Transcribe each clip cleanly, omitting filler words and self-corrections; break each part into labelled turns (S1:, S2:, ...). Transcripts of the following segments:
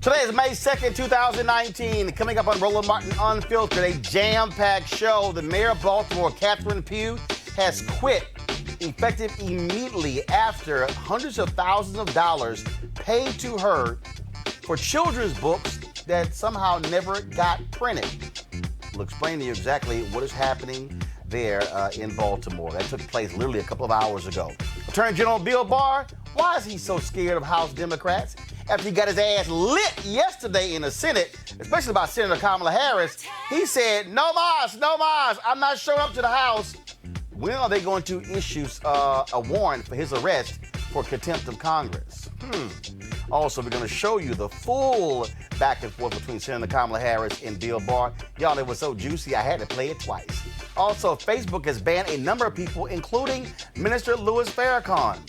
S1: Today is May 2nd, 2019. Coming up on Roland Martin Unfiltered, a jam-packed show. The mayor of Baltimore, Pugh, has quit, effective immediately after hundreds of thousands of dollars paid to her for children's books that somehow never got printed. We'll explain to you exactly what is happening there in Baltimore. That took place literally a couple of hours ago. Attorney General Bill Barr, why is he so scared of House Democrats? After he got his ass lit yesterday in the Senate, especially by Senator Kamala Harris, he said, no mas, I'm not showing up to the House. When are they going to issue a warrant for his arrest for contempt of Congress? Also, we're going to show you the full back and forth between Senator Kamala Harris and Bill Barr. Y'all, it was so juicy, I had to play it twice. Also, Facebook has banned a number of people, including Minister Louis Farrakhan.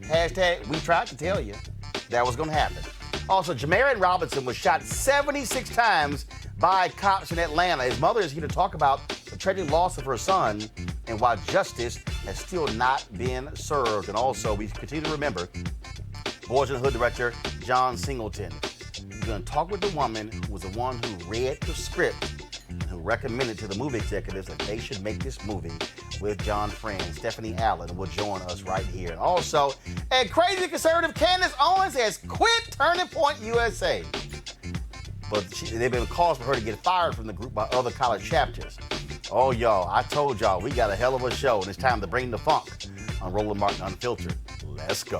S1: Hashtag, we tried to tell you that was going to happen. Also, Jamarion Robinson was shot 76 times by cops in Atlanta. His mother is here to talk about the tragic loss of her son and why justice has still not been served. And also, we continue to remember Boys in the Hood director John Singleton. We're going to talk with the woman who was the one who read the script and who recommended to the movie executives that they should make this movie with John Friend. Stephanie Allen will join us right here. And also, a crazy conservative Candace Owens has quit Turning Point USA. But they've been calls for her to get fired from the group by other college chapters. Oh, y'all, I told y'all we got a hell of a show, and it's time to bring the funk on Roland Martin Unfiltered. Let's go.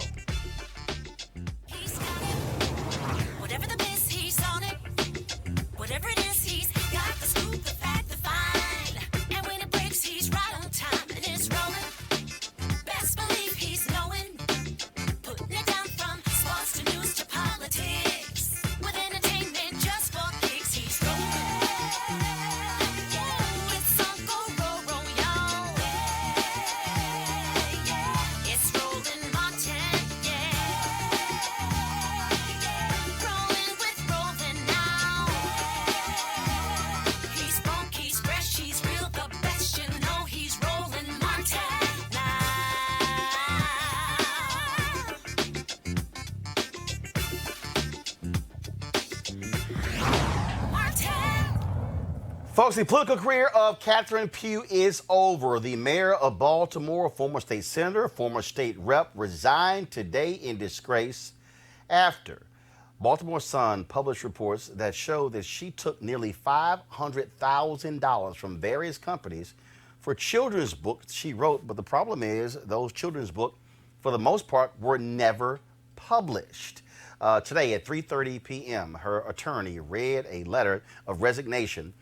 S1: Folks, the political career of Pugh is over. The mayor of Baltimore, former state senator, former state rep, resigned today in disgrace after Baltimore Sun published reports that show that she took nearly $500,000 from various companies for children's books she wrote. But the problem is those children's books, for the most part, were never published. Today at 3:30 p.m., her attorney read a letter of resignation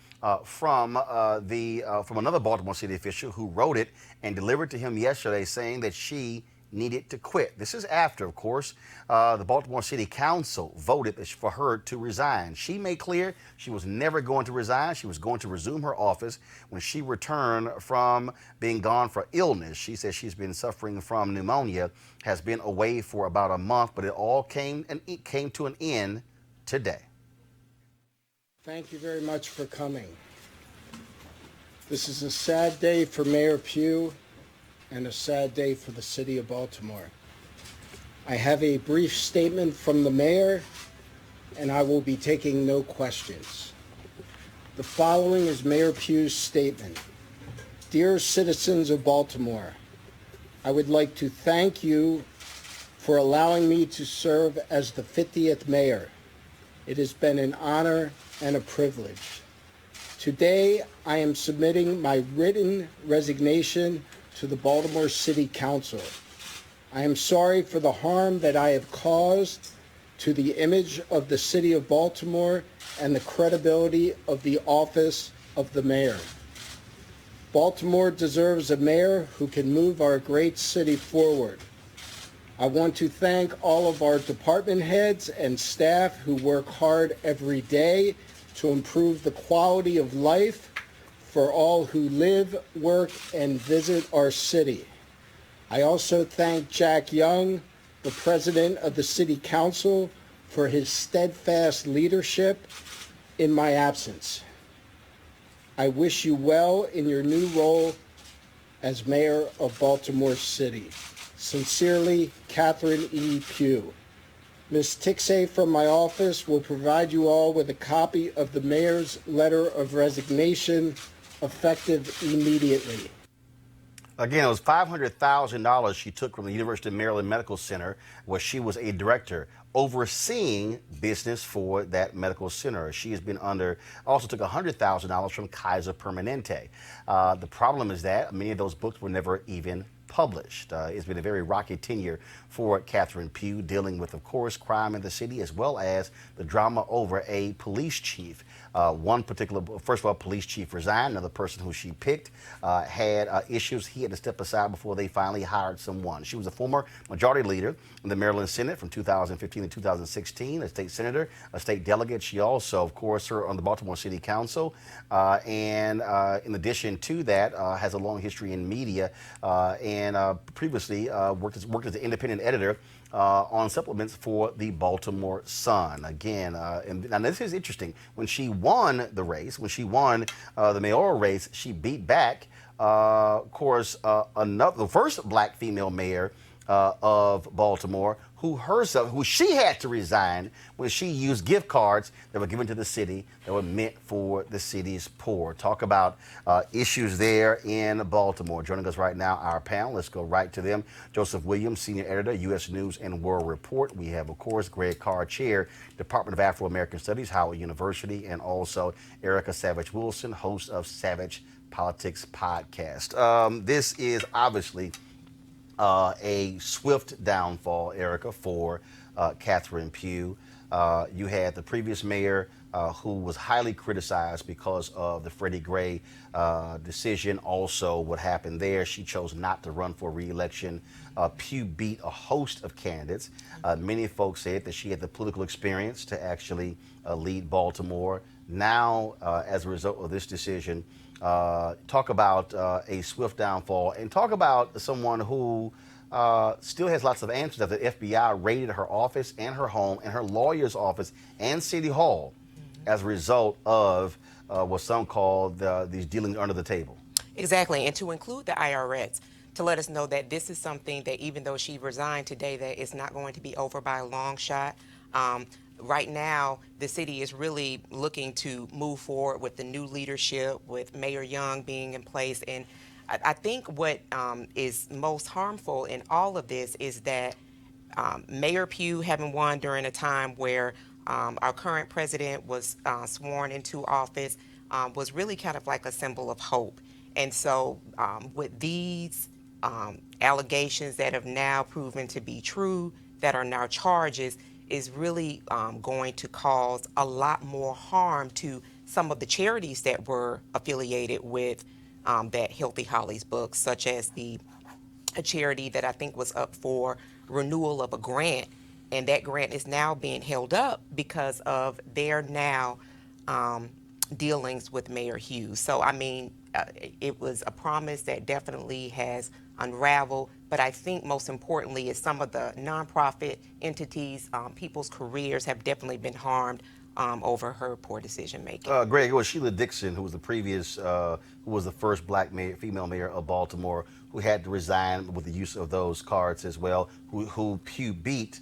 S1: from another Baltimore City official who wrote it and delivered to him yesterday, saying that she needed to quit. This is after, of course, the Baltimore City Council voted for her to resign. She made clear she was never going to resign. She was going to resume her office when she returned from being gone for illness. She says she's been suffering from pneumonia, has been away for about a month, but it all came to an end today.
S2: Thank you very much for coming. This is a sad day for Mayor Pugh and a sad day for the city of Baltimore. I have a brief statement from the mayor, and I will be taking no questions. The following is Mayor Pugh's statement. Dear citizens of Baltimore, I would like to thank you for allowing me to serve as the 50th mayor. It has been an honor and a privilege. Today, I am submitting my written resignation to the Baltimore City Council. I am sorry for the harm that I have caused to the image of the city of Baltimore and the credibility of the office of the mayor. Baltimore deserves a mayor who can move our great city forward. I want to thank all of our department heads and staff who work hard every day to improve the quality of life for all who live, work, and visit our city. I also thank Jack Young, the president of the City Council, for his steadfast leadership in my absence. I wish you well in your new role as mayor of Baltimore City. Sincerely, Catherine E. Pugh. Ms. Tixay from my office will provide you all with a copy of the mayor's letter of resignation effective immediately.
S1: Again, it was $500,000 she took from the University of Maryland Medical Center, where she was a director overseeing business for that medical center. She has been also took $100,000 from Kaiser Permanente. The problem is that many of those books were never even published. It's been a very rocky tenure for Catherine Pugh, dealing with, of course, crime in the city, as well as the drama over a police chief. First of all, police chief resigned. Another person who she picked had issues. He had to step aside before they finally hired someone. She was a former majority leader in the Maryland Senate from 2015 to 2016, a state senator, a state delegate. She also, of course, served on the Baltimore City Council, and in addition to that, has a long history in media and previously worked as an independent editor on supplements for the Baltimore Sun. Again, and this is interesting. When she won the race, the mayoral race, she beat back, of course, the first black female mayor of Baltimore, who she had to resign when she used gift cards that were given to the city that were meant for the city's poor. Talk about issues there in Baltimore. Joining us right now, our panel. Let's go right to them. Joseph Williams, Senior Editor, U.S. News and World Report. We have, of course, Greg Carr, Chair, Department of Afro-American Studies, Howard University, and also Erica Savage Wilson, host of Savage Politics Podcast. This is obviously a swift downfall, Erica, for Catherine Pugh. You had the previous mayor who was highly criticized because of the Freddie Gray decision. Also, what happened there, she chose not to run for re-election. Pugh beat a host of candidates. Many folks said that she had the political experience to actually lead Baltimore. Now, as a result of this decision, talk about a swift downfall, and talk about someone who still has lots of answers after the FBI raided her office and her home and her lawyer's office and City Hall as a result of what some call these dealings under the table.
S3: Exactly, and to include the IRS, to let us know that this is something that even though she resigned today, that it's not going to be over by a long shot. Right now, the city is really looking to move forward with the new leadership, with Mayor Young being in place. And I think what is most harmful in all of this is that Mayor Pugh, having won during a time where our current president was sworn into office, was really kind of like a symbol of hope. And so with these allegations that have now proven to be true, that are now charges, is really going to cause a lot more harm to some of the charities that were affiliated with that Healthy Hollies book, such as a charity that I think was up for renewal of a grant, and that grant is now being held up because of their now dealings with Mayor Hughes. So, I mean, it was a promise that definitely has unraveled, but I think most importantly is some of the nonprofit entities, people's careers have definitely been harmed over her poor decision making.
S1: Greg, it was Sheila Dixon who was who was the first black female mayor of Baltimore, who had to resign with the use of those cards as well, who Pugh beat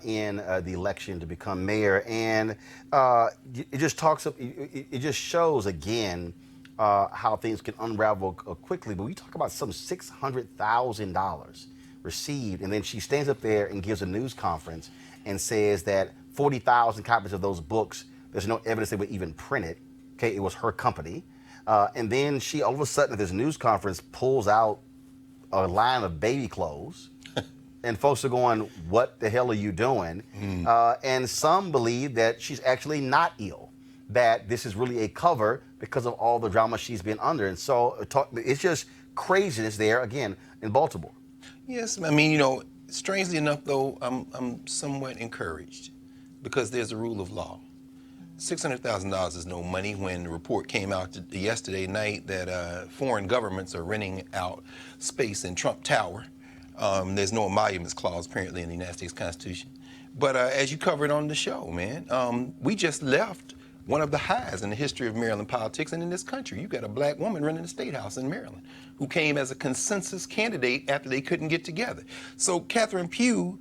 S1: in the election to become mayor. And it just shows again how things can unravel quickly. But we talk about some $600,000 received, and then she stands up there and gives a news conference and says that 40,000 copies of those books, there's no evidence they were even printed. Okay, it was her company. And then she all of a sudden at this news conference pulls out a line of baby clothes. And folks are going, what the hell are you doing? And some believe that she's actually not ill, that this is really a cover because of all the drama she's been under. And so it's just craziness there, again, in Baltimore.
S4: Yes, I mean, you know, strangely enough, though, I'm somewhat encouraged because there's a rule of law. $600,000 is no money. When the report came out yesterday night that foreign governments are renting out space in Trump Tower, there's no emoluments clause apparently in the United States Constitution. But as you covered on the show, man, we just left one of the highs in the history of Maryland politics and in this country. You got a black woman running the State House in Maryland who came as a consensus candidate after they couldn't get together. So Catherine Pugh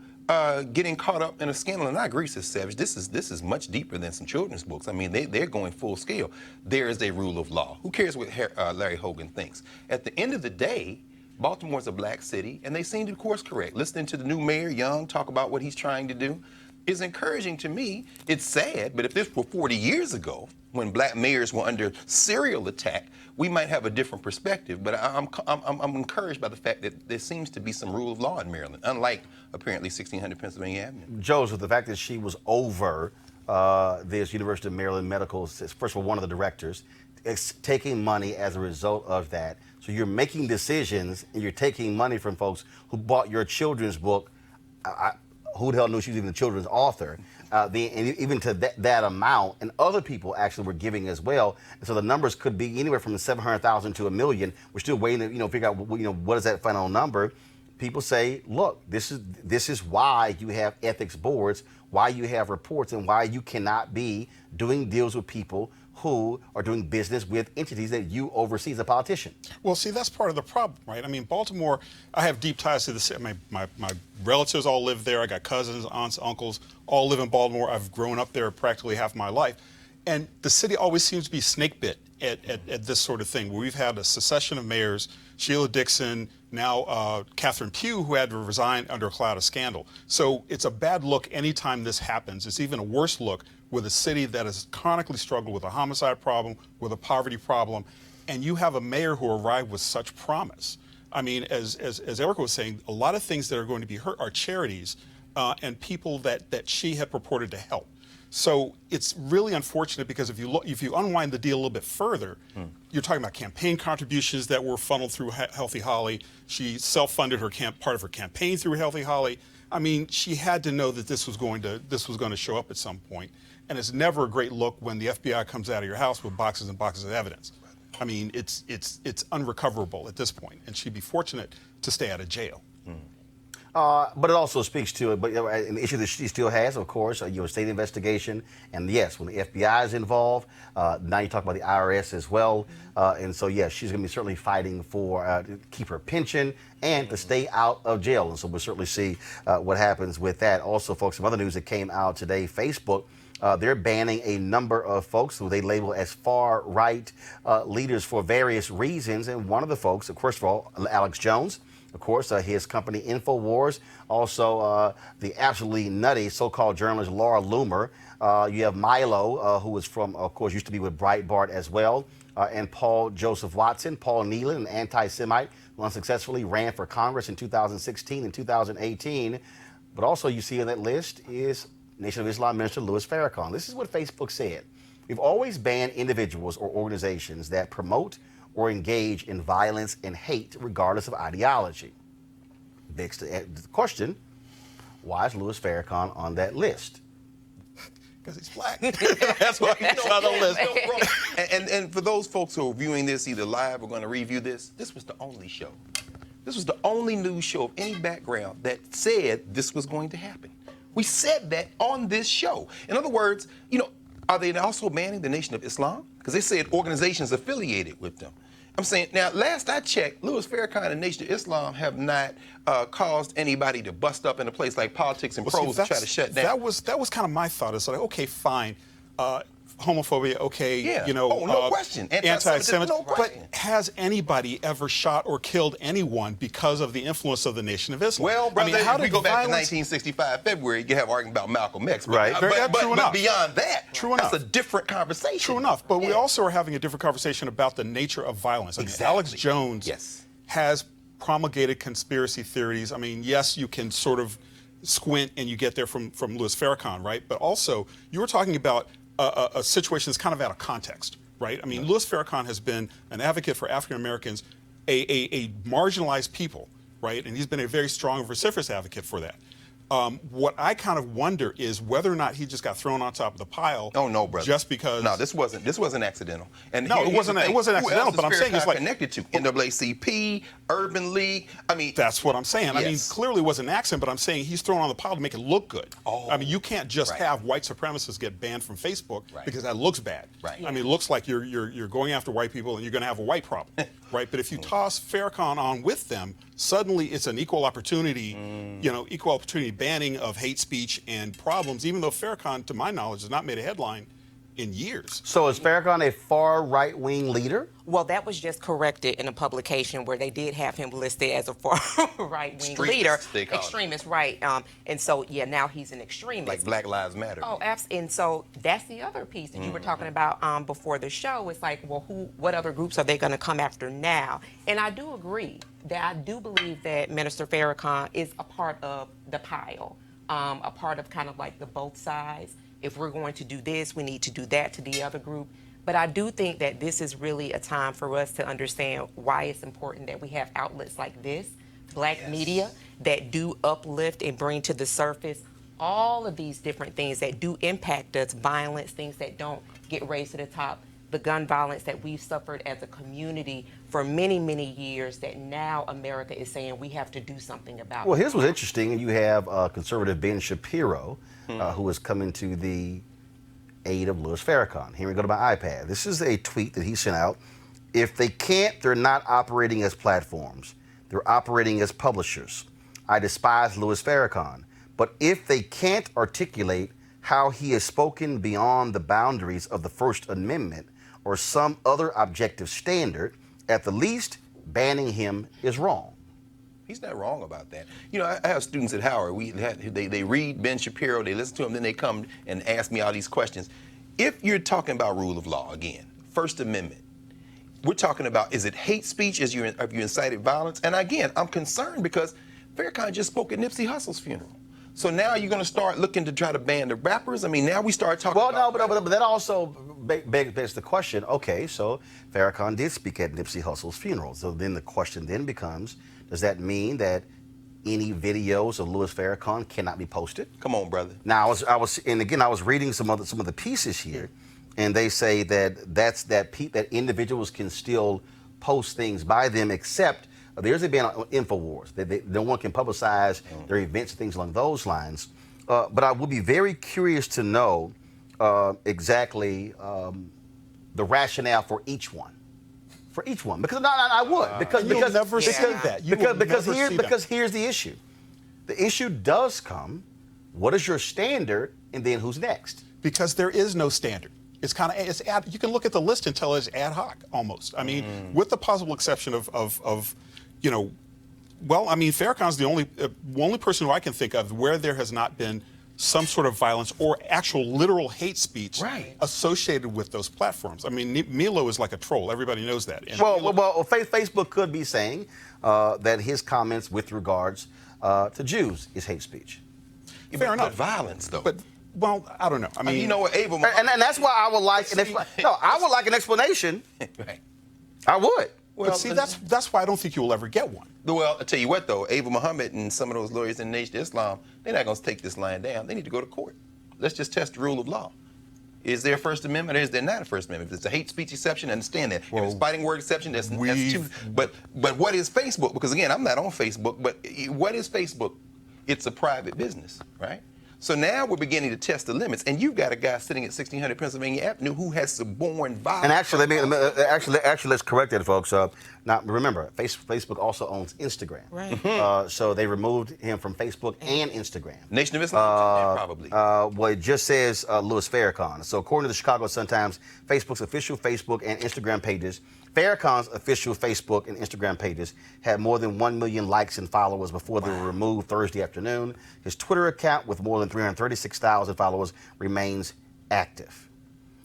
S4: getting caught up in a scandal. And I agree, Sis Savage, this is much deeper than some children's books. I mean, they're going full scale. There is a rule of law. Who cares what Larry Hogan thinks? At the end of the day, Baltimore's a black city, and they seem to course correct. Listening to the new mayor, Young, talk about what he's trying to do is encouraging to me. It's sad, but if this were 40 years ago, when black mayors were under serial attack, we might have a different perspective. But I'm encouraged by the fact that there seems to be some rule of law in Maryland, unlike apparently 1600 Pennsylvania Avenue.
S1: Joseph, the fact that she was over this University of Maryland Medical, first of all, one of the directors, taking money as a result of that. So you're making decisions and you're taking money from folks who bought your children's book. Who the hell knew she was even a children's author? And even to that amount, and other people actually were giving as well. And so the numbers could be anywhere from 700,000 to 1 million. We're still waiting to figure out what is that final number. People say, look, this is why you have ethics boards, why you have reports, and why you cannot be doing deals with people who are doing business with entities that you oversee as a politician.
S5: Well, see, that's part of the problem, right? I mean, Baltimore, I have deep ties to the city. My relatives all live there. I got cousins, aunts, uncles, all live in Baltimore. I've grown up there practically half my life. And the city always seems to be snake bit at this sort of thing, where we've had a succession of mayors, Sheila Dixon, now Catherine Pugh, who had to resign under a cloud of scandal. So it's a bad look anytime this happens. It's even a worse look with a city that has chronically struggled with a homicide problem, with a poverty problem, and you have a mayor who arrived with such promise. I mean, as Erica was saying, a lot of things that are going to be hurt are charities and people that she had purported to help. So it's really unfortunate because if you unwind the deal a little bit further, you're talking about campaign contributions that were funneled through Healthy Holly. She self-funded part of her campaign through Healthy Holly. I mean, she had to know that this was going to show up at some point. And it's never a great look when the FBI comes out of your house with boxes and boxes of evidence. I mean, it's unrecoverable at this point, and she'd be fortunate to stay out of jail.
S1: But it also speaks to it. But an issue that she still has, of course, a state investigation. And yes, when the FBI is involved, now you talk about the IRS as well. And so, yes, she's going to be certainly fighting for to keep her pension and to stay out of jail. And so we'll certainly see what happens with that. Also, folks, some other news that came out today, Facebook. They're banning a number of folks who they label as far-right leaders for various reasons. And one of the folks, first of all, Alex Jones, of course, his company InfoWars. Also, the absolutely nutty so-called journalist Laura Loomer. You have Milo, who was from, of course, used to be with Breitbart as well. And Paul Joseph Watson, Paul Nealon, an anti-Semite who unsuccessfully ran for Congress in 2016 and 2018. But also you see on that list is Nation of Islam Minister Louis Farrakhan. This is what Facebook said. We've always banned individuals or organizations that promote or engage in violence and hate regardless of ideology. Begs the question, why is Louis Farrakhan on that list?
S5: Because he's black. That's why he's on the list.
S4: And for those folks who are viewing this either live or going to review this was the only show. This was the only news show of any background that said this was going to happen. We said that on this show. In other words, are they also banning the Nation of Islam? Because they said organizations affiliated with them. I'm saying, now, last I checked, Louis Farrakhan and Nation of Islam have not caused anybody to bust up in a place like Politics and Pros to try to shut down.
S5: That was kind of my thought. It's like, okay, fine. Homophobia, okay,
S4: yeah. No question.
S5: Anti-Semitism.
S4: No question.
S5: But has anybody ever shot or killed anyone because of the influence of the Nation of Islam?
S4: Well, brother,
S5: how
S4: if we go back to 1965 February, you have argument about Malcolm X.
S1: Right.
S4: But beyond that,
S5: that's
S4: a different conversation.
S5: True enough. But we also are having a different conversation about the nature of violence.
S4: Exactly.
S5: I mean, Alex Jones has promulgated conspiracy theories. I mean, yes, you can sort of squint and you get there from Louis Farrakhan, right? But also, you were talking about a situation that's kind of out of context, right? I mean, Louis Farrakhan has been an advocate for African Americans, a marginalized people, right? And he's been a very strong and vociferous advocate for that. What I kind of wonder is whether or not he just got thrown on top of the pile.
S4: Oh no, brother!
S5: Just because?
S4: No, this wasn't accidental. And
S5: no, it wasn't accidental. But I'm saying it's like
S4: connected to NAACP, Urban League. I mean,
S5: that's what I'm saying.
S4: Yes.
S5: I mean, clearly it wasn't an accident. But I'm saying he's thrown on the pile to make it look good.
S4: Oh,
S5: I mean, you can't just have white supremacists get banned from Facebook because that looks bad.
S4: Right.
S5: I mean, it looks like you're going after white people and you're going to have a white problem. right? But if you toss Farrakhan on with them, suddenly it's an equal opportunity, equal opportunity banning of hate speech and problems, even though Farrakhan, to my knowledge, has not made a headline in years.
S1: So is Farrakhan a far right-wing leader?
S3: Well, that was just corrected in a publication where they did have him listed as a far right-wing leader. Extremist, right. And so, yeah, now he's an extremist.
S4: Like Black Lives Matter.
S3: Oh, absolutely. And so that's the other piece that you were talking about before the show. It's like, well, what other groups are they going to come after now? And I do agree that I do believe that Minister Farrakhan is a part of the pile, a part of kind of like the both sides. If we're going to do this, we need to do that to the other group. But I do think that this is really a time for us to understand why it's important that we have outlets like this, Black media, that do uplift and bring to the surface all of these different things that do impact us, violence, things that don't get raised to the top, the gun violence that we've suffered as a community for many, many years that now America is saying we have to do something about.
S1: Well, here's what's interesting. You have conservative Ben Shapiro, who is coming to the aid of Louis Farrakhan. Here we go to my iPad. This is a tweet that he sent out. If they can't, they're not operating as platforms. They're operating as publishers. I despise Louis Farrakhan. But if they can't articulate how he has spoken beyond the boundaries of the First Amendment or some other objective standard, at the least, banning him is wrong.
S4: He's not wrong about that. You know, I have students at Howard. They read Ben Shapiro, they listen to him, then they come and ask me all these questions. If you're talking about rule of law, again, First Amendment, we're talking about, is it hate speech? Have you incited violence? And again, I'm concerned because Farrakhan just spoke at Nipsey Hussle's funeral. So now you're going to start looking to try to ban the rappers? I mean, now we start talking about...
S1: Well, no, but that also begs the question, okay, so Farrakhan did speak at Nipsey Hussle's funeral. So then the question then becomes, does that mean that any videos of Louis Farrakhan cannot be posted?
S4: Come on, brother.
S1: Now, I was reading some of the pieces here, and they say that individuals can still post things by them, except there's been InfoWars. No one can publicize their events and things along those lines. But I would be very curious to know exactly the rationale for each one. For each one, because I would, because here's the issue. The issue does come. What is your standard, and then who's next?
S5: Because there is no standard. It's kind of you can look at the list and tell it's ad hoc almost. I mean, with the possible exception of Farrakhan's the only person who I can think of where there has not been some sort of violence or actual literal hate speech associated with those platforms. I mean, Milo is like a troll. Everybody knows that. And
S1: Facebook could be saying that his comments with regards to Jews is hate speech.
S5: Fair enough.
S4: But violence, though.
S5: But, well, I don't know. I mean,
S4: you know what, Ava...
S1: And that's why I would like an explanation.
S4: Right.
S1: I would.
S5: Well, but see, that's why I don't think you will ever get one.
S4: Well, I'll tell you what, though, Ava Muhammad and some of those lawyers in the Nation of Islam, they're not going to take this line down. They need to go to court. Let's just test the rule of law. Is there a First Amendment or is there not a First Amendment? If it's a hate speech exception, understand that. If it's fighting word exception, that's two. But what is Facebook? Because, again, I'm not on Facebook, but what is Facebook? It's a private business, right? So now we're beginning to test the limits, and you've got a guy sitting at 1600 Pennsylvania Avenue who has suborned violence.
S1: And actually, let's correct that, folks. Now, remember, Facebook also owns Instagram.
S3: Right.
S1: So they removed him from Facebook and Instagram.
S4: Nation of Islam, probably.
S1: Well, it just says Louis Farrakhan. So according to the Chicago Sun-Times, Facebook's official Facebook and Instagram pages, Farrakhan's official Facebook and Instagram pages had more than 1 million likes and followers before they were removed Thursday afternoon. His Twitter account with more than 336,000 followers remains active.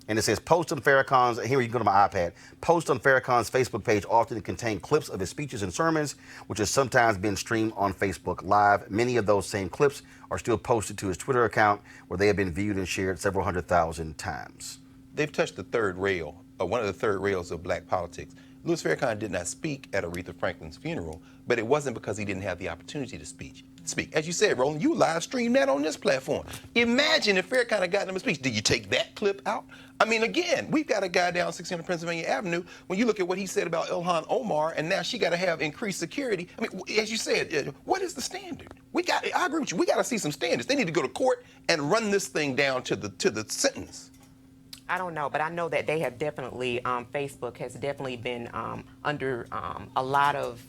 S1: And it says, post on Farrakhan's, here you can go to my iPad, post on Farrakhan's Facebook page often contain clips of his speeches and sermons, which has sometimes been streamed on Facebook Live. Many of those same clips are still posted to his Twitter account, where they have been viewed and shared several 100,000 times.
S4: They've touched the third rail, one of the third rails of black politics. Louis Farrakhan did not speak at Aretha Franklin's funeral, but it wasn't because he didn't have the opportunity to speak. As you said, Roland, you live streamed that on this platform. Imagine if Farrakhan had gotten him a speech. Did you take that clip out? I mean, again, we've got a guy down 600 Pennsylvania Avenue. When you look at what he said about Ilhan Omar, and now she got to have increased security. I mean, as you said, what is the standard? I agree with you. We got to see some standards. They need to go to court and run this thing down to the sentence.
S3: I don't know, but I know that they have definitely, Facebook has definitely been under a lot of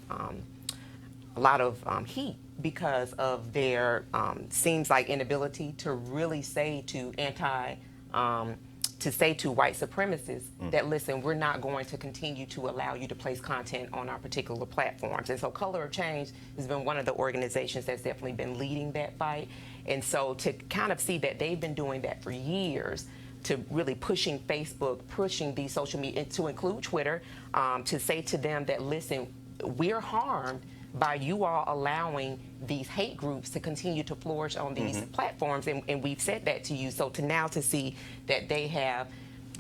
S3: heat because of their seems like inability to really say to white supremacists that, listen, we're not going to continue to allow you to place content on our particular platforms. And so Color of Change has been one of the organizations that's definitely been leading that fight. And so to kind of see that they've been doing that for years, to really pushing Facebook, pushing these social media, to include Twitter, to say to them that, listen, we're harmed by you all allowing these hate groups to continue to flourish on these platforms, and we've said that to you. So to see that they have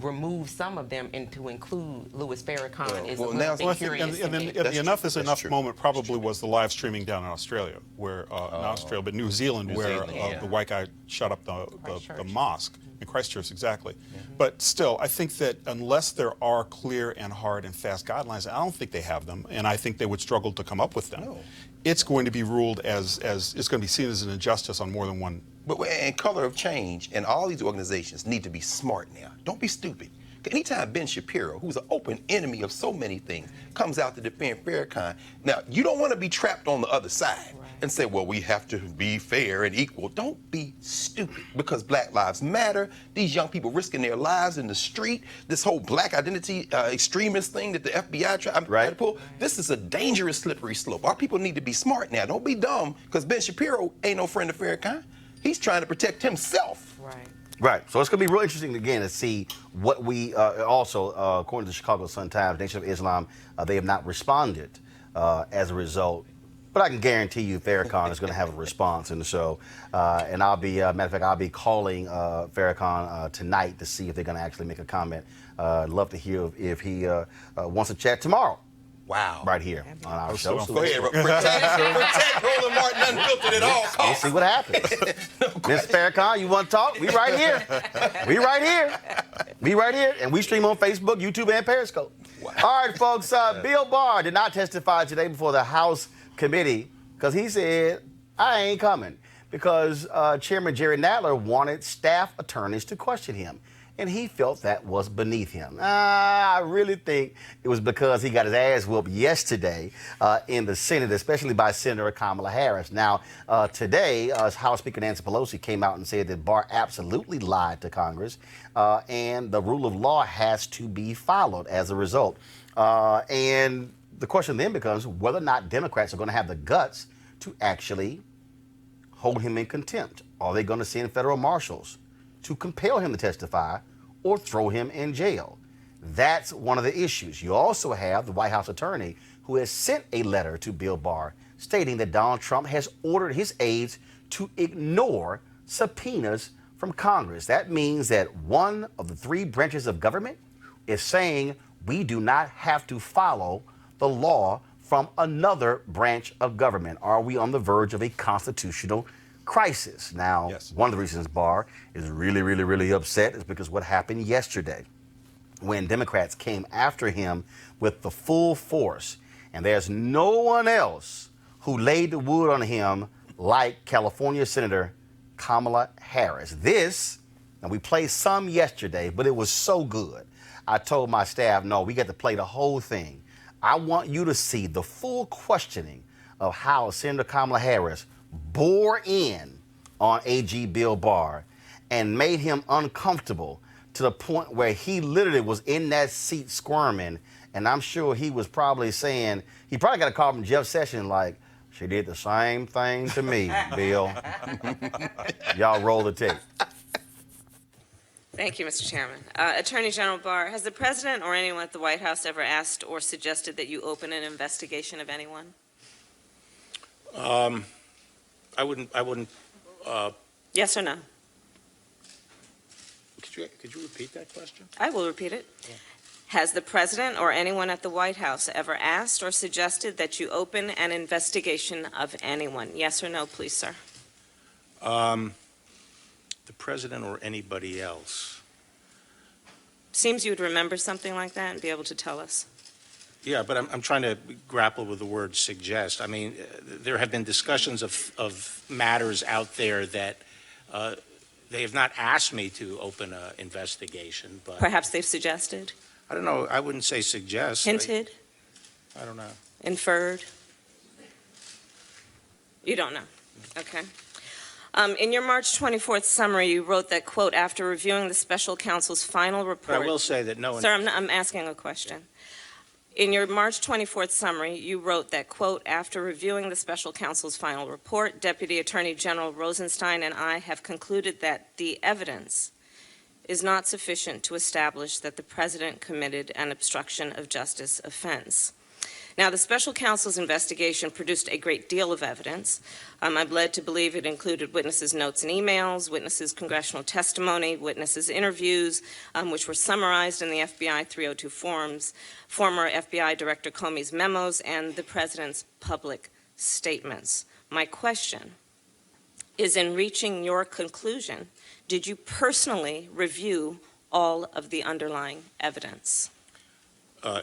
S3: removed some of them and to include Louis Farrakhan is a little bit curious.
S5: And then the enough is enough moment probably was the live streaming down in Australia, where not Australia but New Zealand, where the white guy shut up the mosque in Christchurch, exactly. But still, I think that unless there are clear and hard and fast guidelines, I don't think they have them, and I think they would struggle to come up with them. No. It's going to be ruled as it's going to be seen as an injustice on more than one.
S4: But and Color of Change and all these organizations need to be smart now. Don't be stupid. Anytime Ben Shapiro, who's an open enemy of so many things, comes out to defend Farrakhan, now you don't want to be trapped on the other side and say, well, we have to be fair and equal. Don't be stupid, because Black Lives Matter. These young people risking their lives in the street. This whole black identity extremist thing that the FBI tried to pull. This is a dangerous, slippery slope. Our people need to be smart now. Don't be dumb, because Ben Shapiro ain't no friend of Farrakhan. He's trying to protect himself.
S1: Right. So it's going to be real interesting again to see what we also, according to the Chicago Sun-Times, Nation of Islam, they have not responded as a result. But I can guarantee you Farrakhan is going to have a response in the show. And I'll be, matter of fact, I'll be calling Farrakhan tonight to see if they're going to actually make a comment. I'd love to hear if he wants to chat tomorrow.
S4: Wow.
S1: Right here on our show.
S4: Go ahead, protect Roland Martin Unfiltered at all costs.
S1: We'll see what happens. Mr. Farrakhan, you want to talk? We right here. We right here. We right here. And we stream on Facebook, YouTube, and Periscope. Wow. All right, folks. Bill Barr did not testify today before the House committee because he said, I ain't coming, because Chairman Jerry Nadler wanted staff attorneys to question him. And he felt that was beneath him. I really think it was because he got his ass whooped yesterday in the Senate, especially by Senator Kamala Harris. Now, today, House Speaker Nancy Pelosi came out and said that Barr absolutely lied to Congress, and the rule of law has to be followed as a result. And the question then becomes whether or not Democrats are going to have the guts to actually hold him in contempt. Are they going to send federal marshals to compel him to testify or throw him in jail? That's one of the issues. You also have the White House attorney who has sent a letter to Bill Barr stating that Donald Trump has ordered his aides to ignore subpoenas from Congress. That means that one of the three branches of government is saying we do not have to follow the law from another branch of government. Are we on the verge of a constitutional crisis? Now, one of the reasons Barr is really upset is because what happened yesterday when Democrats came after him with the full force, and there's no one else who laid the wood on him like California Senator Kamala Harris. And we played some yesterday, but it was so good. I told my staff, no, we got to play the whole thing. I want you to see the full questioning of how Senator Kamala Harris bore in on AG Bill Barr and made him uncomfortable to the point where he literally was in that seat squirming. And I'm sure he was probably saying, he probably got a call from Jeff Sessions like, she did the same thing to me, Bill. Y'all roll the tape.
S6: Thank you, Mr. Chairman. Attorney General Barr, has the President or anyone at the White House ever asked or suggested that you open an investigation of anyone?
S7: I wouldn't.
S6: Yes or no?
S7: Could you repeat that question?
S6: I will repeat it.
S7: Yeah.
S6: Has the President or anyone at the White House ever asked or suggested that you open an investigation of anyone? Yes or no, please, sir?
S7: The President or anybody else?
S6: Seems you would remember something like that and be able to tell us.
S7: Yeah, but I'm trying to grapple with the word suggest. I mean, there have been discussions of matters out there that They have not asked me to open an investigation, but
S6: Perhaps they've suggested,
S7: I don't know. I wouldn't say suggest.
S6: hinted,
S7: I don't know.
S6: inferred? You don't know? Okay. In your March 24th summary, you wrote that, quote, after reviewing the special counsel's final report.
S7: But I will say that no one.
S6: Sir, I'm asking a question. In your March 24th summary, you wrote that, quote, after reviewing the special counsel's final report, Deputy Attorney General Rosenstein and I have concluded that the evidence is not sufficient to establish that the president committed an obstruction of justice offense. Now, the special counsel's investigation produced a great deal of evidence. I'm led to believe it included witnesses' notes and emails, witnesses' congressional testimony, witnesses' interviews, which were summarized in the FBI 302 forms, former FBI Director Comey's memos, and the president's public statements. My question is, in reaching your conclusion, did you personally review all of the underlying evidence?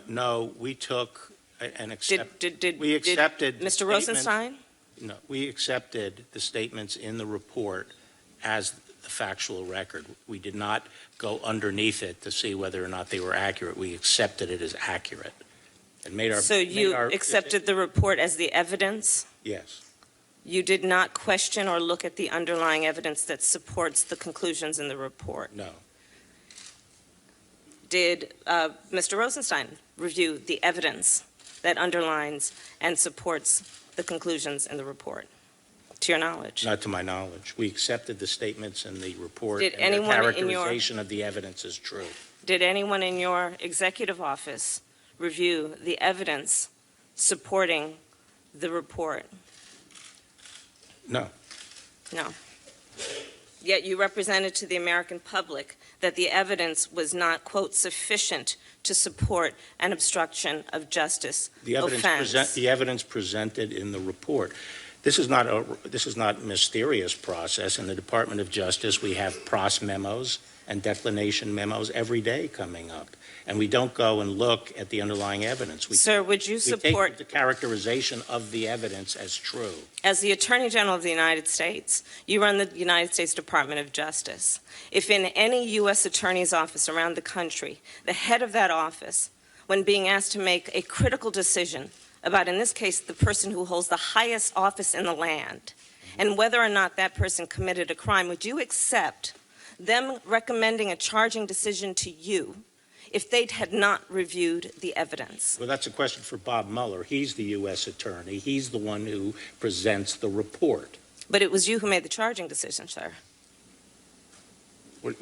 S7: No, we took and accepted.
S6: Did
S7: we accepted
S6: Mr. Rosenstein?
S7: No, we accepted the statements in the report as the factual record. We did not go underneath it to see whether or not they were accurate. We accepted it as accurate and made our.
S6: So you accepted the report as the evidence?
S7: Yes.
S6: You did not question or look at the underlying evidence that supports the conclusions in the report?
S7: No.
S6: Did Mr. Rosenstein review the evidence that underlines and supports the conclusions in the report, to your knowledge?
S7: Not to my knowledge. We accepted the statements in the report,
S6: Did
S7: and
S6: anyone
S7: the
S6: in your-
S7: characterization of the evidence is true.
S6: Did anyone in your executive office review the evidence supporting the report?
S7: No.
S6: No. Yet you represented to the American public that the evidence was not, quote, sufficient to support an obstruction of justice offense.
S7: The evidence presented in the report. This is not a mysterious process. In the Department of Justice, we have pros memos and declination memos every day coming up, and we don't go and look at the underlying evidence.
S6: Sir, would you
S7: we
S6: support,
S7: take the characterization of the evidence as true?
S6: as the Attorney General of the United States, you run the United States Department of Justice. If in any U.S. attorney's office around the country, the head of that office, when being asked to make a critical decision about, in this case, the person who holds the highest office in the land, and whether or not that person committed a crime, would you accept them recommending a charging decision to you if they had not reviewed the evidence?
S7: Well, that's a question for Bob Mueller. He's the U.S. attorney. He's the one who presents the report.
S6: But it was you who made the charging decision, sir.
S7: What-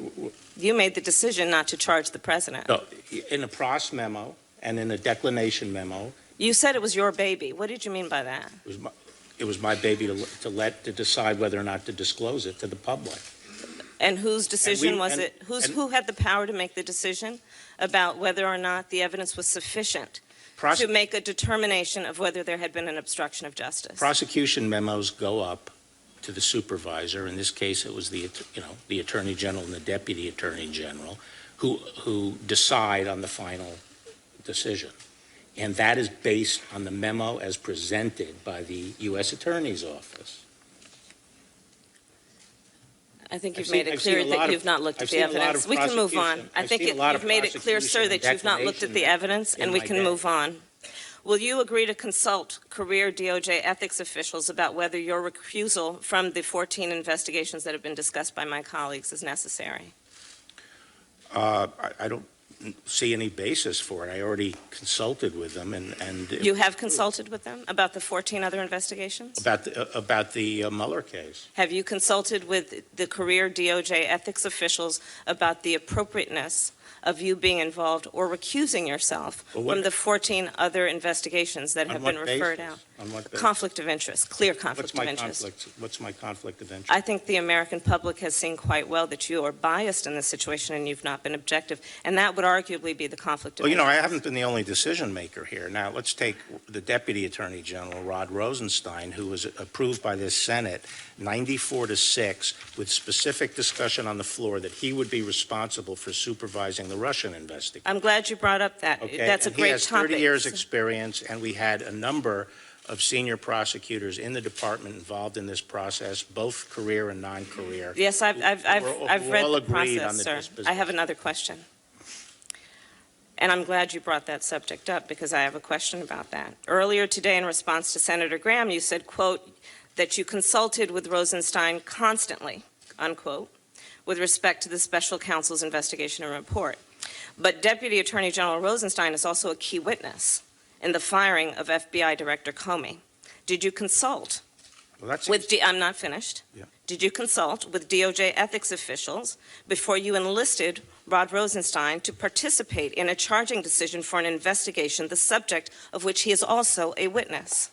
S6: You made the decision not to charge the president.
S7: No, in a pros memo and in a declination memo,
S6: You said it was your baby. What did you mean by that?
S7: it was my baby to decide whether or not to disclose it to the public.
S6: And whose decision was
S7: and-
S6: it?
S7: and-
S6: Who had the power to make the decision about whether or not the evidence was sufficient
S7: Prose-
S6: to make a determination of whether there had been an obstruction of justice?
S7: Prosecution memos go up to the supervisor. In this case, it was the Attorney General and the Deputy Attorney General who decide on the final decision. And that is based on the memo as presented by the U.S. Attorney's Office.
S6: I think you've
S7: I've
S6: made
S7: seen-
S6: it
S7: I've seen
S6: clear
S7: a
S6: that
S7: lot of-
S6: you've not looked at
S7: I've
S6: the
S7: seen a lot
S6: evidence.
S7: of
S6: We can move on.
S7: prosecution-
S6: I
S7: I've
S6: think
S7: seen a lot of
S6: you've made it clear, sir, that
S7: prosecution
S6: you've not looked at the
S7: declination
S6: evidence, and
S7: in
S6: we
S7: my
S6: can
S7: day.
S6: move on. Will you agree to consult career DOJ ethics officials about whether your recusal from the 14 investigations that have been discussed by my colleagues is necessary?
S7: I don't see any basis for it. I already consulted with them, and
S6: You have consulted with them about the 14 other investigations?
S7: about the Mueller case.
S6: Have you consulted with the career DOJ ethics officials about the appropriateness of you being involved or recusing yourself
S7: Well, what-
S6: from the 14 other investigations that
S7: On
S6: have
S7: what
S6: been referred
S7: basis?
S6: out?
S7: On what basis?
S6: Conflict of interest, clear conflict of interest.
S7: What's my conflict of interest?
S6: I think the American public has seen quite well that you are biased in this situation and you've not been objective, and that would arguably be the conflict of
S7: Well,
S6: interest.
S7: I haven't been the only decision maker here. Now, let's take the Deputy Attorney General, Rod Rosenstein, who was approved by this Senate 94-6 with specific discussion on the floor that he would be responsible for supervising the Russian investigation.
S6: I'm glad you brought up that.
S7: Okay,
S6: That's a
S7: and
S6: great
S7: he has
S6: topic.
S7: 30 years experience, and we had a number of senior prosecutors in the department involved in this process, both career and non-career.
S6: Yes, I've read
S7: all
S6: the
S7: agreed
S6: process,
S7: on the
S6: sir.
S7: disposition.
S6: I have another question. And I'm glad you brought that subject up because I have a question about that. Earlier today, in response to Senator Graham, you said, quote, that you consulted with Rosenstein constantly, unquote, with respect to the special counsel's investigation and report. But Deputy Attorney General Rosenstein is also a key witness in the firing of FBI Director Comey. Did you consult I'm not finished.
S7: Yeah.
S6: Did you consult with DOJ ethics officials before you enlisted Rod Rosenstein to participate in a charging decision for an investigation, the subject of which he is also a witness?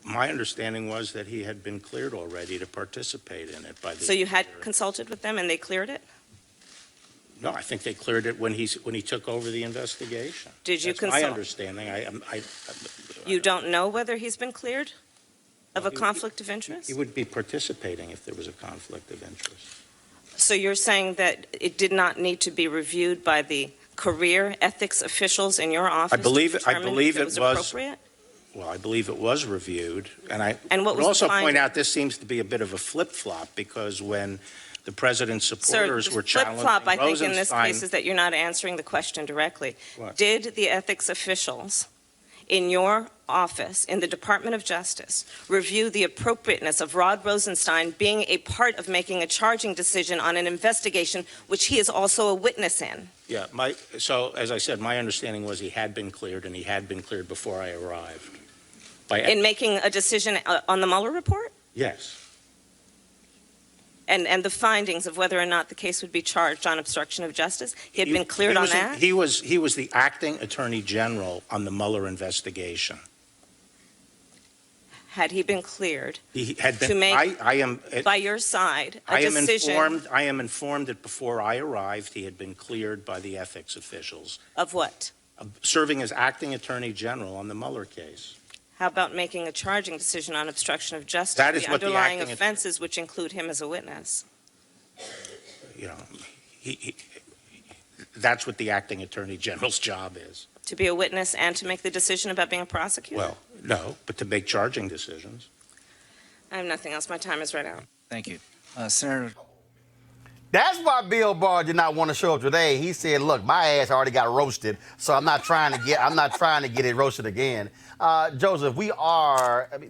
S7: My understanding was that he had been cleared already to participate in it by the.
S6: So you had consulted with them and they cleared it?
S7: No, I think they cleared it when he took over the investigation.
S6: Did you
S7: That's
S6: consult?
S7: my understanding.
S6: You don't know whether he's been cleared of a
S7: He-
S6: conflict of interest?
S7: He would be participating if there was a conflict of interest.
S6: So you're saying that it did not need to be reviewed by the career ethics officials in your office?
S7: believe
S6: to
S7: it- I
S6: determine
S7: believe
S6: if
S7: it
S6: was
S7: was-
S6: appropriate?
S7: Well, I believe it was reviewed, and I
S6: And what
S7: would
S6: was the
S7: also point
S6: finding?
S7: out this seems to be a bit of a flip-flop because when the president's
S6: Sir,
S7: supporters
S6: the
S7: were challenging
S6: flip-flop, I think, in this
S7: Rosenstein-
S6: case is that you're not answering the question directly.
S7: What?
S6: Did the ethics officials in your office, in the Department of Justice, review the appropriateness of Rod Rosenstein being a part of making a charging decision on an investigation which he is also a witness in?
S7: Yeah, so as I said, my understanding was he had been cleared, and he had been cleared before I arrived.
S6: In making a decision on the Mueller report?
S7: Yes.
S6: And the findings of whether or not the case would be charged on obstruction of justice? He had been cleared on that?
S7: He was the acting attorney general on the Mueller investigation.
S6: Had he been cleared
S7: He had been.
S6: To make-
S7: I am.
S6: by your side a
S7: I am
S6: decision
S7: informed that before I arrived, he had been cleared by the ethics officials,
S6: of what?
S7: serving as acting attorney general on the Mueller case.
S6: How about making a charging decision on obstruction of justice?
S7: That is
S6: the
S7: what the
S6: underlying
S7: acting
S6: offenses, which include him as a witness.
S7: You know, that's what the acting attorney general's job is.
S6: To be a witness and to make the decision about being a prosecutor?
S7: Well, no, but to make charging decisions.
S6: I have nothing else. My time is right out.
S8: Thank you. Senator.
S1: That's why Bill Barr did not want to show up today. He said, "Look, my ass already got roasted, so I'm not trying to get it roasted again." Joseph,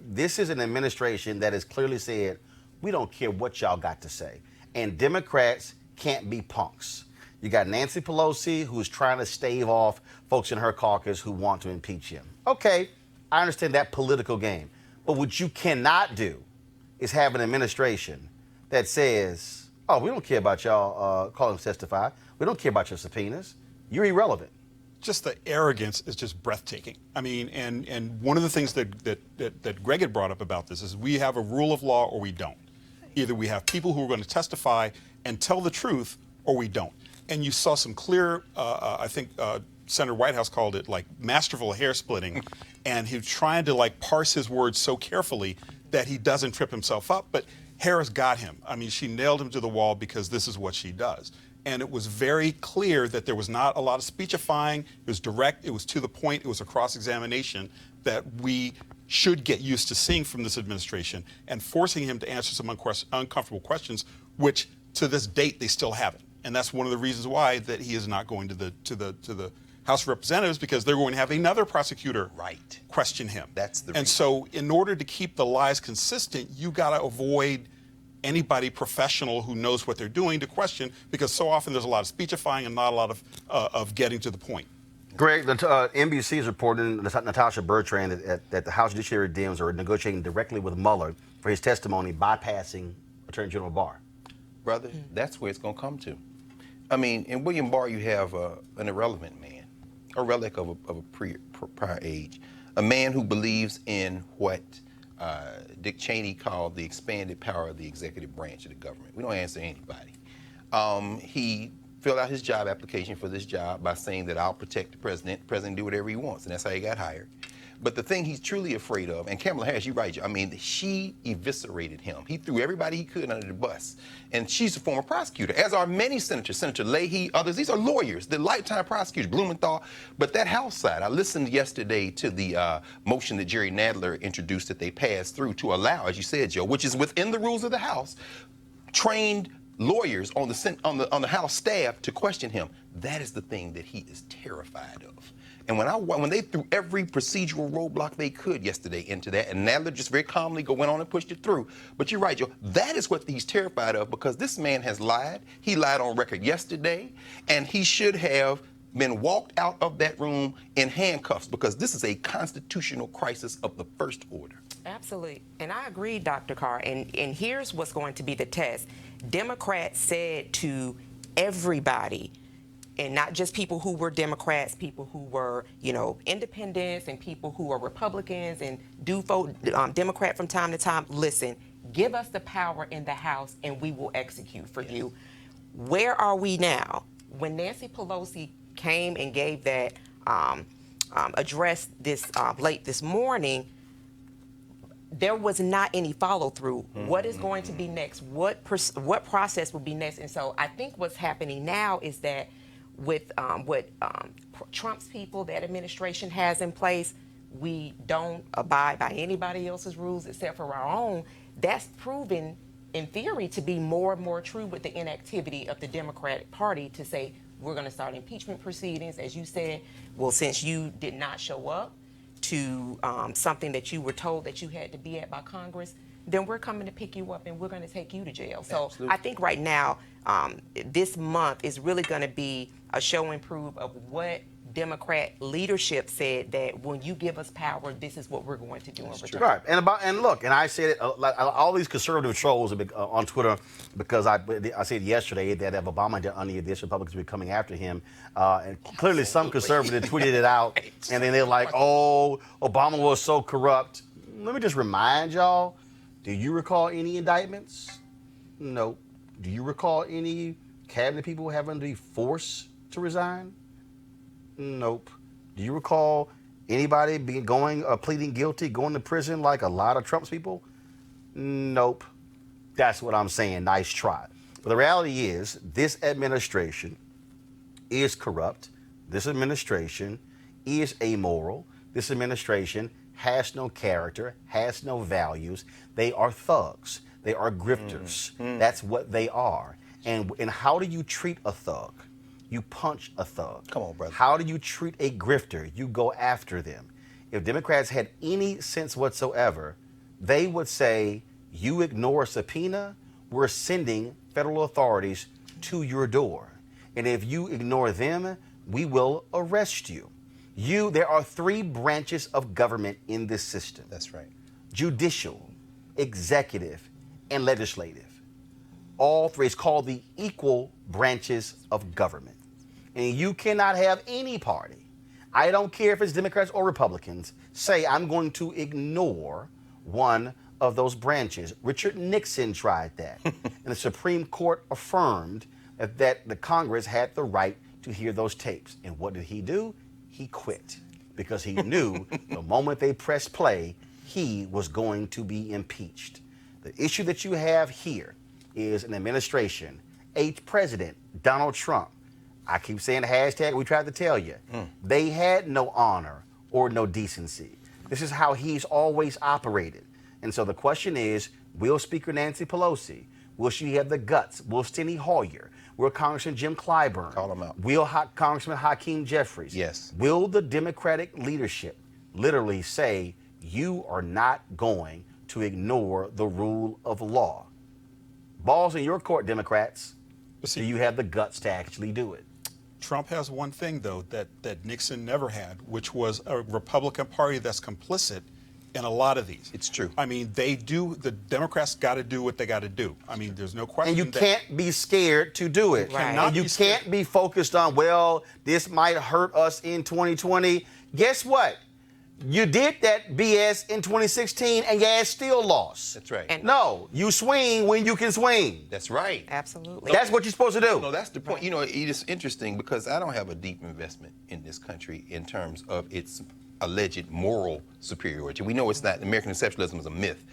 S1: this is an administration that has clearly said, we don't care what y'all got to say. And Democrats can't be punks. You got Nancy Pelosi, who's trying to stave off folks in her caucus who want to impeach him. Okay, I understand that political game. But what you cannot do is have an administration that says, oh, we don't care about y'all calling to testify. We don't care about your subpoenas. You're irrelevant.
S5: Just the arrogance is just breathtaking. I mean, and one of the things that Greg had brought up about this is we have a rule of law or we don't. Either we have people who are going to testify and tell the truth or we don't. And you saw some clear, I think Senator Whitehouse called it like masterful hair splitting, and he's trying to like parse his words so carefully that he doesn't trip himself up. But Harris got him. I mean, she nailed him to the wall because this is what she does. And it was very clear that there was not a lot of speechifying. It was direct. It was to the point. It was a cross-examination that we should get used to seeing from this administration, and forcing him to answer some uncomfortable questions, which to this date they still haven't. And that's one of the reasons why that he is not going to the House of Representatives, because they're going to have another prosecutor question him.
S4: That's the
S5: And
S4: reason.
S5: so in order to keep the lies consistent, you got to avoid anybody professional who knows what they're doing to question, because so often there's a lot of speechifying and not a lot of getting to the point.
S1: Greg, NBC is reporting, Natasha Bertrand, that the House Judiciary Dems are negotiating directly with Mueller for his testimony, bypassing Attorney General Barr.
S4: Brother, that's where it's going to come to. I mean, in William Barr, you have an irrelevant man, a relic of a prior age, a man who believes in what Dick Cheney called the expanded power of the executive branch of the government. We don't answer anybody. He filled out his job application for this job by saying that I'll protect the president. The president do whatever he wants, and that's how he got hired. But the thing he's truly afraid of, and Kamala Harris, you're right, I mean, she eviscerated him. He threw everybody he could under the bus. And she's a former prosecutor, as are many senators, Senator Leahy, others. These are lawyers, the lifetime prosecutors, Blumenthal. But that House side, I listened yesterday to the motion that Jerry Nadler introduced that they passed through to allow, as you said, Joe, which is within the rules of the House, trained lawyers on the House staff to question him. That is the thing that he is terrified of. And when they threw every procedural roadblock they could yesterday into that, and Nadler just very calmly went on and pushed it through. But you're right, Joe. That is what he's terrified of, because this man has lied. He lied on record yesterday, and he should have been walked out of that room in handcuffs, because this is a constitutional crisis of the first order.
S3: Absolutely. And I agree, Dr. Carr. And here's what's going to be the test. Democrats said to everybody, and not just people who were Democrats, people who were, independents, and people who are Republicans and do vote Democrat from time to time, listen, give us the power in the House and we will execute for you. Where are we now? When Nancy Pelosi came and gave that address late this morning, there was not any follow through. What is going to be next? What process will be next? And so I think what's happening now is that with what Trump's people, that administration has in place, we don't abide by anybody else's rules except for our own. That's proven, in theory, to be more and more true with the inactivity of the Democratic Party to say, we're going to start impeachment proceedings, as you said. Well, since you did not show up to something that you were told that you had to be at by Congress, then we're coming to pick you up and we're going to take you to jail. So absolutely. I think right now, this month is really going to be a show and prove of what Democrat leadership said, that when you give us power, this is what we're going to do in return.
S1: Right. And look, and I said it, all these conservative trolls on Twitter, because I said yesterday that if Obama did any of this, Republicans would be coming after him. And clearly some conservatives tweeted it out, and then they're like, oh, Obama was so corrupt. Let me just remind y'all, do you recall any indictments? No. Do you recall any cabinet people having to be forced to resign? Nope. Do you recall anybody pleading guilty, going to prison like a lot of Trump's people? Nope. That's what I'm saying. Nice try. But the reality is, this administration is corrupt. This administration is amoral. This administration has no character, has no values. They are thugs. They are grifters. That's what they are. And how do you treat a thug? You punch a thug. Come on, brother. How do you treat a grifter? You go after them. If Democrats had any sense whatsoever, they would say, you ignore a subpoena, we're sending federal authorities to your door. And if you ignore them, we will arrest you. There are 3 branches of government in this system. That's right. Judicial, executive, and legislative. All 3 is called the equal branches of government. And you cannot have any party, I don't care if it's Democrats or Republicans, say I'm going to ignore one of those branches. Richard Nixon tried that. And the Supreme Court affirmed that the Congress had the right to hear those tapes. And what did he do? He quit, because he knew the moment they pressed play, he was going to be impeached. The issue that you have here is an administration, a president, Donald Trump. I keep saying the hashtag, we tried to tell you. They had no honor or no decency. This is how he's always operated. And so the question is, will Speaker Nancy Pelosi, will she have the guts? Will Steny Hoyer? Will Congressman Jim Clyburn? Call him out. Will Congressman Hakeem Jeffries? Yes. Will the Democratic leadership literally say, you are not going to ignore the rule of law? Ball's in your court, Democrats. Do you have the guts to actually do it?
S5: Trump has one thing, though, that Nixon never had, which was a Republican Party that's complicit in a lot of these. It's true. I mean, the Democrats got to do what they got to do. I mean, there's no question.
S1: And you can't be scared to do it. Right. And you can't be focused on, well, this might hurt us in 2020. Guess what? You did that BS in 2016, and you still lost.
S4: That's right.
S1: And no, you swing when you can swing.
S4: That's right.
S3: Absolutely.
S1: That's what you're supposed to do.
S4: No, that's the point. Right. You know, it is interesting because I don't have a deep investment in this country in terms of its alleged moral superiority. We know it's not. American exceptionalism is a myth.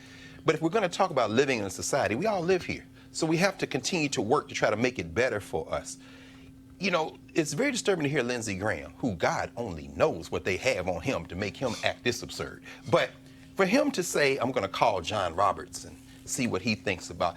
S4: But if we're going to talk about living in a society, we all live here. So we have to continue to work to try to make it better for us. You know, it's very disturbing to hear Lindsey Graham, who God only knows what they have on him to make him act this absurd. But for him to say, I'm going to call John Robertson, see what he thinks about.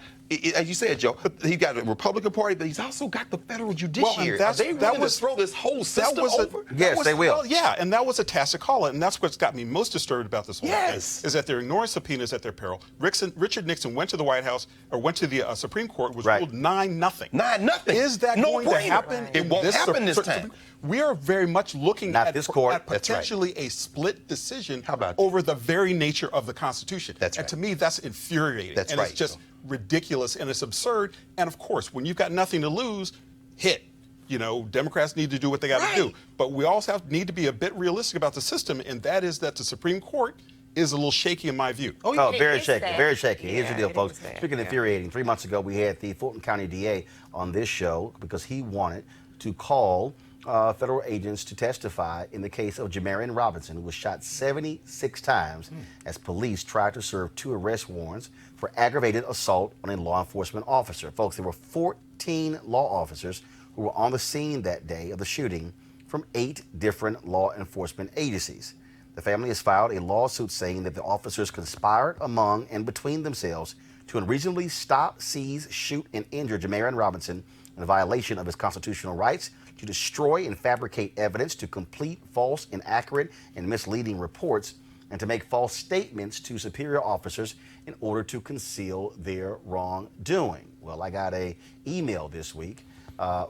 S4: As you said, Joe, he's got a Republican Party, but he's also got the federal judiciary. Are they willing to throw this whole system over?
S1: Yes, they will.
S5: Well, yeah, and that was a tacit call, and that's what's got me most disturbed about this whole thing, is that they're ignoring subpoenas at their peril. Richard Nixon went to the White House, or went to the Supreme Court, was ruled 9-0.
S4: 9-0.
S5: Is that going to happen?
S4: It won't happen this time.
S5: We are very much looking
S1: at
S5: potentially a split decision over the very nature of the Constitution. And to me, that's infuriating. And it's just ridiculous, and it's absurd. And of course, when you've got nothing to lose, hit. You know, Democrats need to do what they got to do. But we also need to be a bit realistic about the system, and that is that the Supreme Court is a little shaky in my view.
S1: Oh, very shaky, very shaky. Here's the deal, folks. Speaking of infuriating, 3 months ago, we had the Fulton County DA on this show because he wanted to call federal agents to testify in the case of Jamarion Robinson, who was shot 76 times as police tried to serve 2 arrest warrants for aggravated assault on a law enforcement officer. Folks, there were 14 law officers who were on the scene that day of the shooting from 8 different law enforcement agencies. The family has filed a lawsuit saying that the officers conspired among and between themselves to unreasonably stop, seize, shoot, and injure Jamarion Robinson in violation of his constitutional rights to destroy and fabricate evidence, to complete false, inaccurate, and misleading reports, and to make false statements to superior officers in order to conceal their wrongdoing. Well, I got an email this week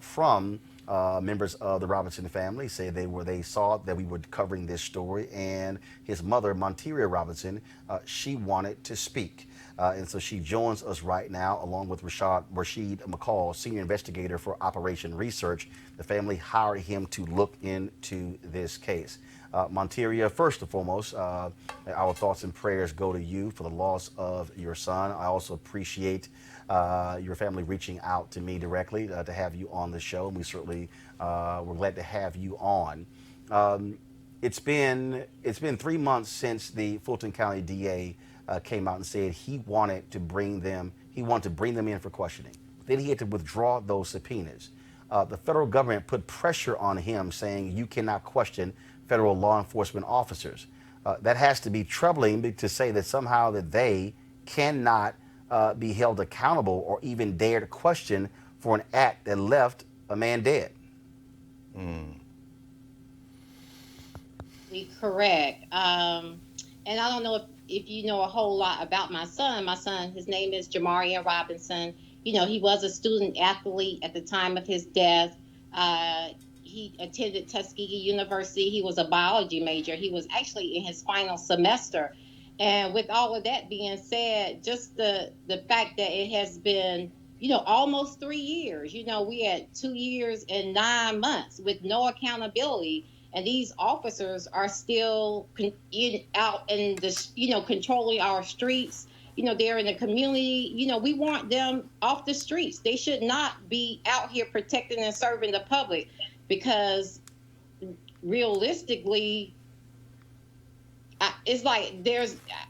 S1: from members of the Robinson family, say they saw that we were covering this story, and his mother, Monteria Robinson, she wanted to speak. And so she joins us right now, along with Rashid McCall, senior investigator for Operation Research. The family hired him to look into this case. Monteria, first and foremost, our thoughts and prayers go to you for the loss of your son. I also appreciate your family reaching out to me directly to have you on the show. And we certainly we're glad to have you on. It's been 3 months since the Fulton County DA came out and said he wanted to bring them in for questioning. Then he had to withdraw those subpoenas. The federal government put pressure on him, saying you cannot question federal law enforcement officers. That has to be troubling to say that somehow that they cannot be held accountable or even dare to question for an act that left a man dead.
S9: Correct. And I don't know if you know a whole lot about my son. His name is Jamarion Robinson. You know, he was a student athlete at the time of his death. He attended Tuskegee University. He was a biology major. He was actually in his final semester. And with all of that being said, just the fact that it has been, you know, almost 3 years. You know, we had 2 years and 9 months with no accountability. And these officers are still out in the, you know, controlling our streets. You know, they're in the community. You know, we want them off the streets. They should not be out here protecting and serving the public, because realistically, it's like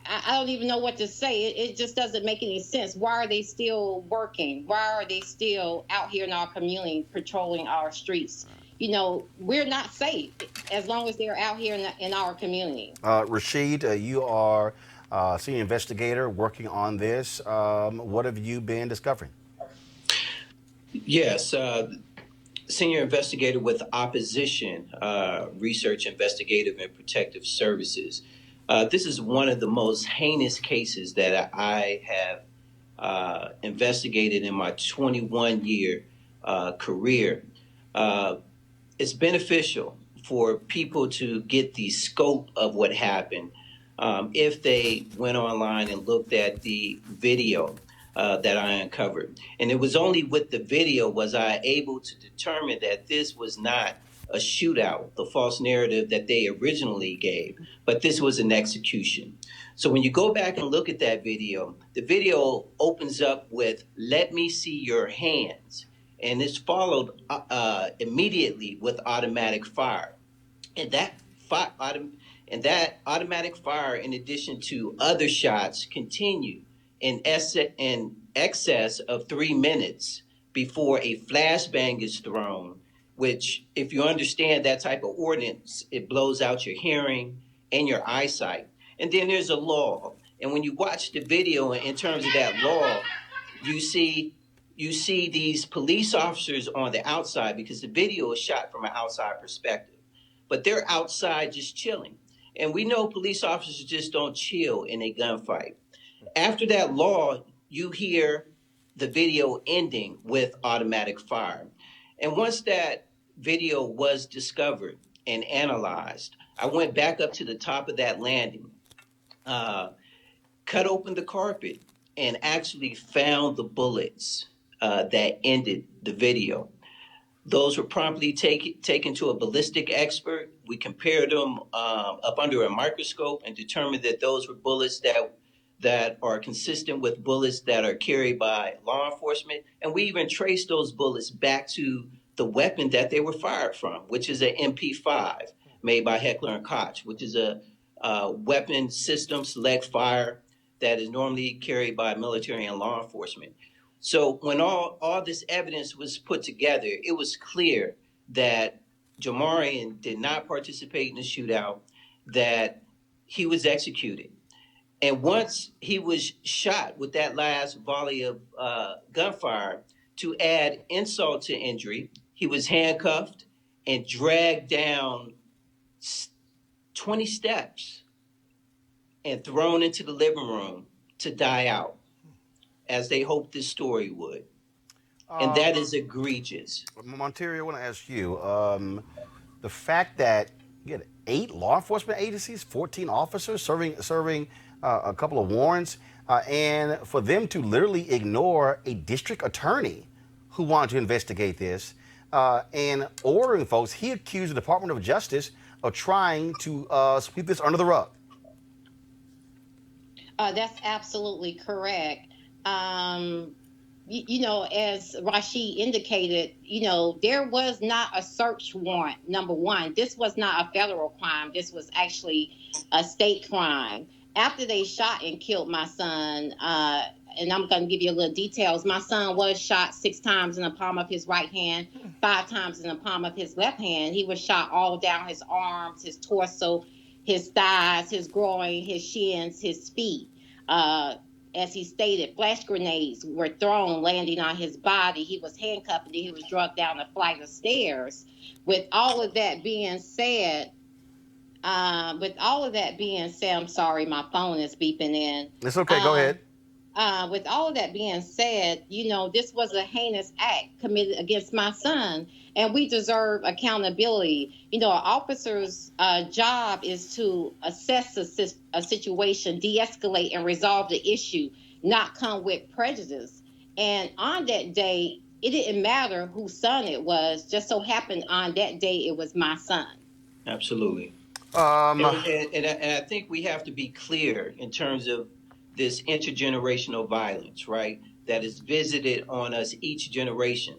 S9: I don't even know what to say. It just doesn't make any sense. Why are they still working? Why are they still out here in our community patrolling our streets? You know, we're not safe as long as they're out here in our community.
S1: Rashid, you are a senior investigator working on this. What have you been discovering?
S10: Yes, senior investigator with Opposition Research, Investigative, and Protective Services. This is one of the most heinous cases that I have investigated in my 21-year career. It's beneficial for people to get the scope of what happened if they went online and looked at the video that I uncovered. And it was only with the video was I able to determine that this was not a shootout, the false narrative that they originally gave, but this was an execution. So when you go back and look at that video, the video opens up with, "Let me see your hands." And it's followed immediately with automatic fire. And that And that automatic fire, in addition to other shots, continued in excess of 3 minutes before a flashbang is thrown, which, if you understand that type of ordnance, it blows out your hearing and your eyesight. And then there's a lull. And when you watch the video in terms of that lull, you see these police officers on the outside, because the video is shot from an outside perspective, but they're outside just chilling. And we know police officers just don't chill in a gunfight. After that lull, you hear the video ending with automatic fire. And once that video was discovered and analyzed, I went back up to the top of that landing, cut open the carpet, and actually found the bullets that ended the video. Those were promptly taken to a ballistic expert. We compared them up under a microscope and determined that those were bullets that are consistent with bullets that are carried by law enforcement. And we even traced those bullets back to the weapon that they were fired from, which is an MP5 made by Heckler & Koch, which is a weapon system select fire that is normally carried by military and law enforcement. So when all this evidence was put together, it was clear that Jamarion did not participate in the shootout, that he was executed. And once he was shot with that last volley of gunfire, to add insult to injury, he was handcuffed and dragged down 20 steps and thrown into the living room to die out, as they hoped this story would. And that is egregious.
S1: Monterio, I want to ask you, the fact that you had 8 law enforcement agencies, 14 officers serving a couple of warrants, and for them to literally ignore a district attorney who wanted to investigate this and ordering folks, he accused the Department of Justice of trying to sweep this under the rug.
S9: That's absolutely correct. You know, as Rashid indicated, you know, there was not a search warrant, number one. This was not a federal crime. This was actually a state crime. After they shot and killed my son, and I'm going to give you a little details, my son was shot 6 times in the palm of his right hand, 5 times in the palm of his left hand. He was shot all down his arms, his torso, his thighs, his groin, his shins, his feet. As he stated, flash grenades were thrown, landing on his body. He was handcuffed and he was dragged down a flight of stairs. With all of that being said, I'm sorry, my phone is beeping in.
S1: It's okay, go ahead.
S9: With all of that being said, you know, this was a heinous act committed against my son, and we deserve accountability. You know, an officer's job is to assess a situation, de-escalate, and resolve the issue, not come with prejudice. And on that day, it didn't matter whose son it was. Just so happened on that day, it was my son.
S10: Absolutely. And I think we have to be clear in terms of this intergenerational violence, right, that is visited on us each generation.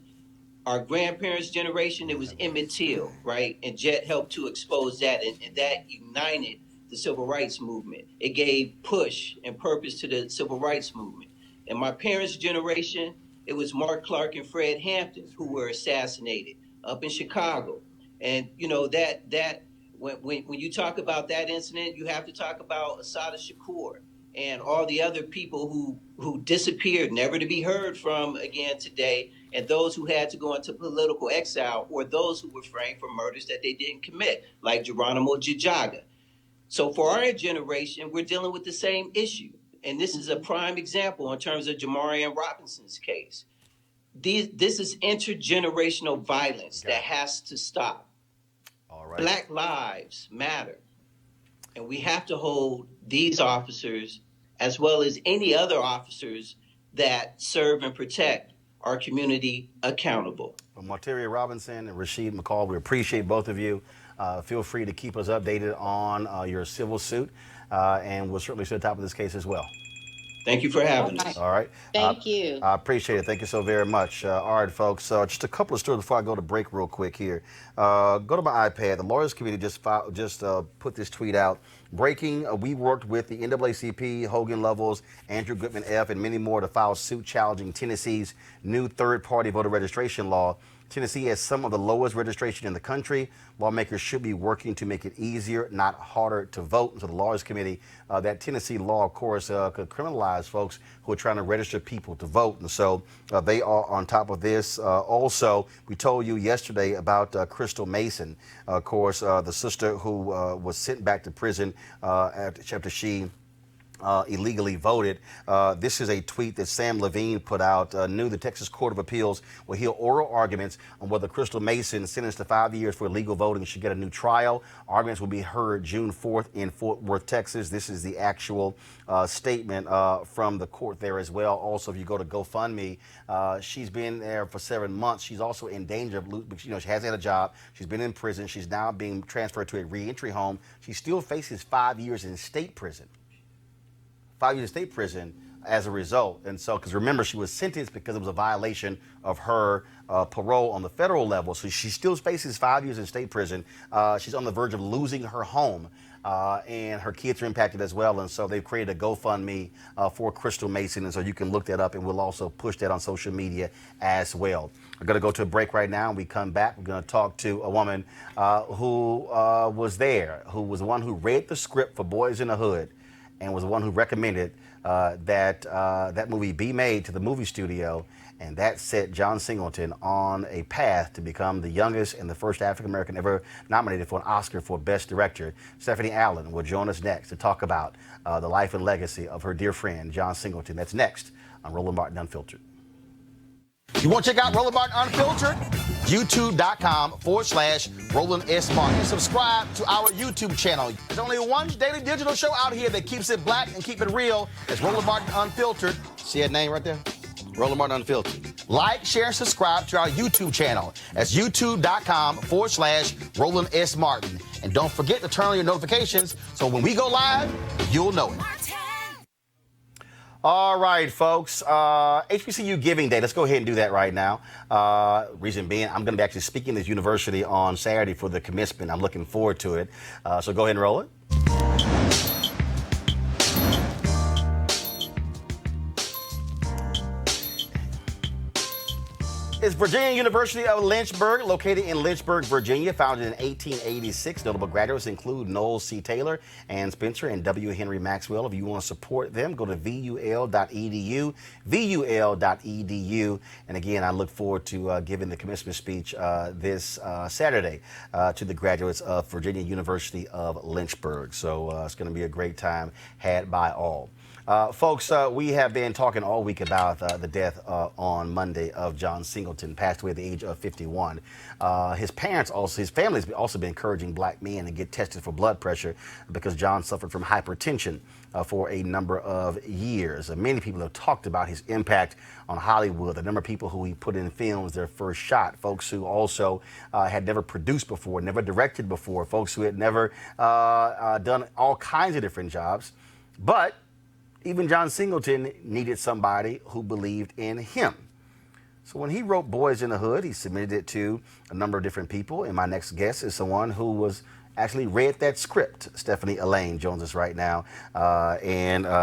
S10: Our grandparents' generation, it was Emmett Till, right? And Jet helped to expose that, and that united the civil rights movement. It gave push and purpose to the civil rights movement. And my parents' generation, it was Mark Clark and Fred Hampton who were assassinated up in Chicago. And, you know, when you talk about that incident, you have to talk about Assata Shakur and all the other people who disappeared, never to be heard from again today, and those who had to go into political exile, or those who were framed for murders that they didn't commit, like Geronimo Jajaga. So for our generation, we're dealing with the same issue. And this is a prime example in terms of Jamarion Robinson's case. This is intergenerational violence that has to stop. All right. Black lives matter. And we have to hold these officers, as well as any other officers that serve and protect our community, accountable.
S1: Well, Marteria Robinson and Rashid McCall, we appreciate both of you. Feel free to keep us updated on your civil suit, and we'll certainly stay at the top of this case as well.
S10: Thank you for having
S9: All
S10: us.
S9: right.
S1: All right.
S9: Thank you.
S1: I appreciate it. Thank you so very much. All right, folks. Just a couple of stories before I go to break real quick here. Go to my iPad. The Lawyers Committee just put this tweet out. Breaking, we worked with the NAACP, Hogan Lovells, Andrew Goodman F., and many more to file suit challenging Tennessee's new third-party voter registration law. Tennessee has some of the lowest registration in the country. Lawmakers should be working to make it easier, not harder to vote. And so the Lawyers Committee, that Tennessee law, of course, could criminalize folks who are trying to register people to vote. And so they are on top of this. Also, we told you yesterday about Crystal Mason, of course, the sister who was sent back to prison after she illegally voted. This is a tweet that Sam Levine put out. Knew the Texas Court of Appeals will hear oral arguments on whether Crystal Mason, sentenced to 5 years for illegal voting, should get a new trial. Arguments will be heard June 4th in Fort Worth, Texas. This is the actual statement from the court there as well. Also, if you go to GoFundMe, she's been there for 7 months. She's also in danger of losing, she hasn't had a job. She's been in prison. She's now being transferred to a reentry home. She still faces 5 years in state prison. 5 years in state prison as a result. And so, because remember, she was sentenced because it was a violation of her parole on the federal level. So she still faces 5 years in state prison. She's on the verge of losing her home. And her kids are impacted as well. And so they've created a GoFundMe for Crystal Mason. And so you can look that up, and we'll also push that on social media as well. We're going to go to a break right now. When we come back, we're going to talk to a woman who was there, who was the one who read the script for Boys in the Hood, and was the one who recommended that movie be made to the movie studio, and that set John Singleton on a path to become the youngest and the first African-American ever nominated for an Oscar for Best Director. Stephanie Allen will join us next to talk about the life and legacy of her dear friend, John Singleton. That's next on Roland Martin Unfiltered. You want to check out Roland Martin Unfiltered? YouTube.com/Roland S. Martin. Subscribe to our YouTube channel. There's only one daily digital show out here that keeps it black and keep it real. It's Roland Martin Unfiltered. See that name right there? Roland Martin Unfiltered. Like, share, and subscribe to our YouTube channel. That's YouTube.com/Roland S. Martin. And don't forget to turn on your notifications so when we go live, you'll know it. All right, folks. HBCU Giving Day. Let's go ahead and do that right now. Reason being, I'm going to be actually speaking at this university on Saturday for the commencement. I'm looking forward to it. So go ahead and roll it. It's Virginia University of Lynchburg, located in Lynchburg, Virginia, founded in 1886. Notable graduates include Noel C. Taylor, Ann Spencer, and W. Henry Maxwell. If you want to support them, go to VUL.edu, VUL.edu. And again, I look forward to giving the commencement speech this Saturday to the graduates of Virginia University of Lynchburg. So it's going to be a great time had by all. Folks, we have been talking all week about the death on Monday of John Singleton, passed away at the age of 51. His family has also been encouraging black men to get tested for blood pressure because John suffered from hypertension for a number of years. Many people have talked about his impact on Hollywood, the number of people who he put in films their first shot, folks who also had never produced before, never directed before, folks who had never done all kinds of different jobs. But even John Singleton needed somebody who believed in him. So when he wrote Boys in the Hood, he submitted it to a number of different people. And my next guest is someone who was actually read that script. Stephanie Elaine joins us right now.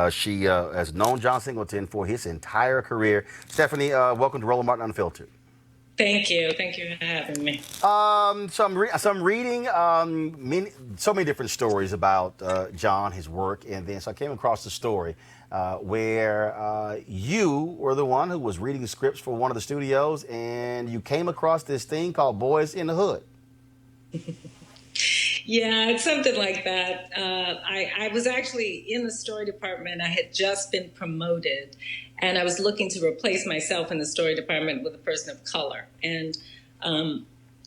S1: She has known John Singleton for his entire career. Stephanie, welcome to Roland Martin Unfiltered.
S11: Thank you. Thank you for having me.
S1: So I'm reading so many different stories about John, his work, and then so I came across the story where you were the one who was reading scripts for one of the studios, and you came across this thing called Boys in the Hood.
S11: Yeah, it's something like that. I was actually in the story department. I had just been promoted, and I was looking to replace myself in the story department with a person of color. And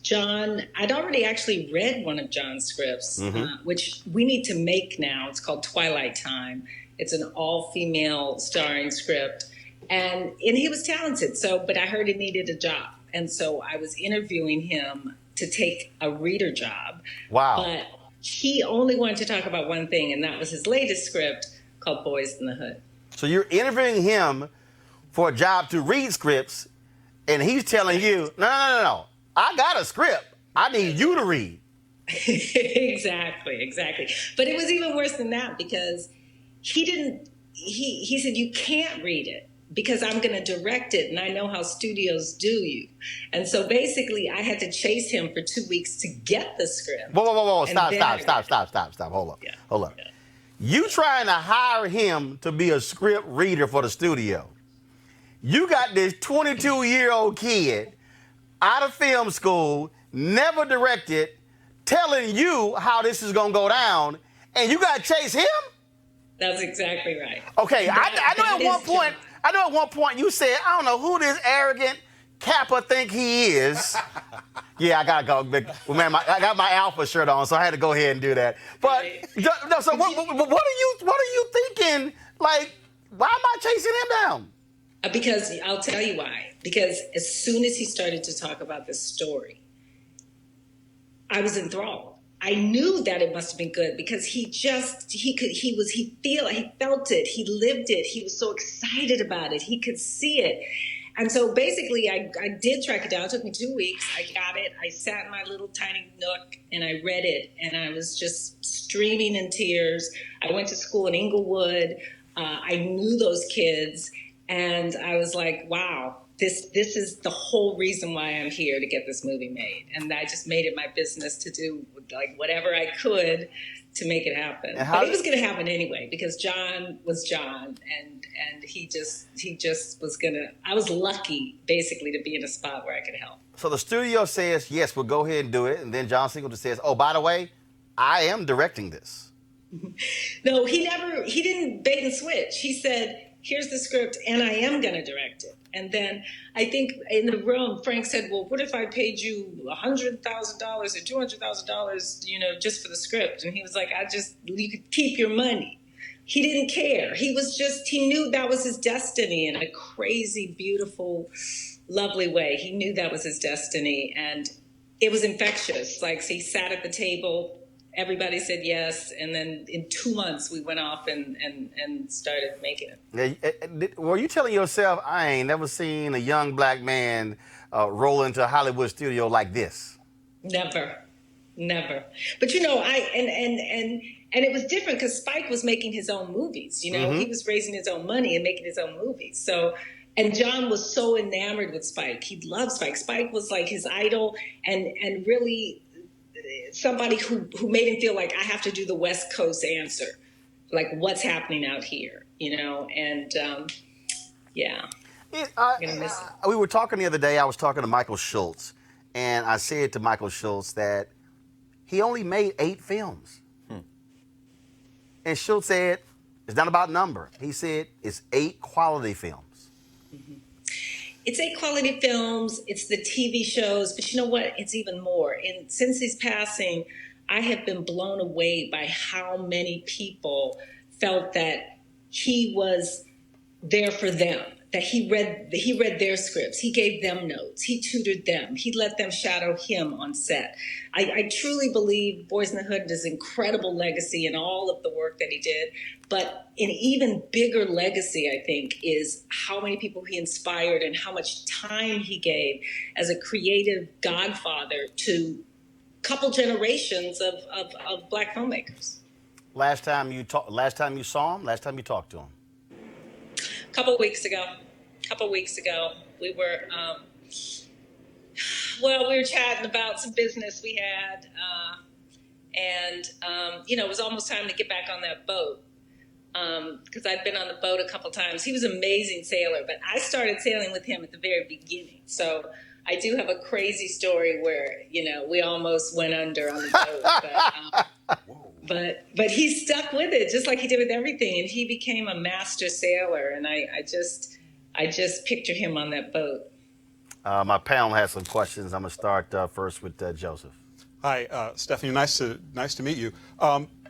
S11: John, I'd already actually read one of John's scripts, which we need to make now. It's called Twilight Time. It's an all-female starring script. And he was talented, but I heard he needed a job. And so I was interviewing him to take a reader job.
S1: Wow.
S11: But he only wanted to talk about one thing, and that was his latest script called Boys in the Hood.
S1: So you're interviewing him for a job to read scripts, and he's telling you, no. I got a script. I need you to read.
S11: Exactly. But it was even worse than that because he said, you can't read it because I'm going to direct it and I know how studios do you. And so basically I had to chase him for 2 weeks to get the script.
S1: Whoa. Stop. Hold up. Hold up.
S11: Yeah.
S1: You trying to hire him to be a script reader for the studio. You got this 22-year-old kid out of film school, never directed, telling you how this is going to go down, and you got to chase him?
S11: That's exactly right.
S1: Okay, I know at one point you said, I don't know who this arrogant Kappa think he is. Yeah, I got to go. Well, man, I got my Alpha shirt on, so I had to go ahead and do that. But, no, so what are you thinking? Like, why am I chasing him down?
S11: Because I'll tell you why. Because as soon as he started to talk about this story, I was enthralled. I knew that it must have been good because he felt it, he lived it, he was so excited about it, he could see it. And so basically I did track it down. It took me 2 weeks. I got it. I sat in my little tiny nook and I read it, and I was just streaming in tears. I went to school in Inglewood. I knew those kids. And I was like, wow, this is the whole reason why I'm here, to get this movie made. And I just made it my business to do like whatever I could to make it happen. But it was going to happen anyway because John was John, and he just was going to. I was lucky basically to be in a spot where I could help.
S1: So the studio says, yes, we'll go ahead and do it. And then John Singleton says, oh, by the way, I am directing this.
S11: No, he didn't bait and switch. He said, here's the script, and I am going to direct it. And then I think in the room, Frank said, well, what if I paid you $100,000 or $200,000, just for the script? And he was like, you could keep your money. He didn't care. He knew that was his destiny in a crazy, beautiful, lovely way. He knew that was his destiny, and it was infectious. Like, so he sat at the table. Everybody said yes, and then in 2 months we went off and started making it.
S1: Were you telling yourself, I ain't never seen a young black man roll into a Hollywood studio like this?
S11: Never. But and it was different because Spike was making his own movies. He was raising his own money and making his own movies. So, and John was so enamored with Spike. He loved Spike. Spike was like his idol, and really somebody who made him feel like I have to do the West Coast answer, like what's happening out here, and yeah.
S1: We were talking the other day, I was talking to Michael Schultz, and I said to Michael Schultz that he only made 8 films. And Schultz said, it's not about number. He said, it's 8 quality films.
S11: Mm-hmm. It's 8 quality films, it's the TV shows, but you know what? It's even more. And since his passing, I have been blown away by how many people felt that he was there for them, that he read their scripts, he gave them notes, he tutored them, he let them shadow him on set. I truly believe Boys in the Hood is an incredible legacy in all of the work that he did, but an even bigger legacy, I think, is how many people he inspired and how much time he gave as a creative godfather to a couple generations of black filmmakers. Last time you talked to him? A couple weeks ago, we were we were chatting about some business we had, and it was almost time to get back on that boat because I'd been on the boat a couple times. He was an amazing sailor, but I started sailing with him at the very beginning. So I do have a crazy story where we almost went under on the boat, but he stuck with it just like he did with everything, and he became a master sailor. And I just picture him on that boat.
S1: My panel has some questions. I'm going to start first with Joseph.
S5: Hi, Stephanie. Nice to meet you.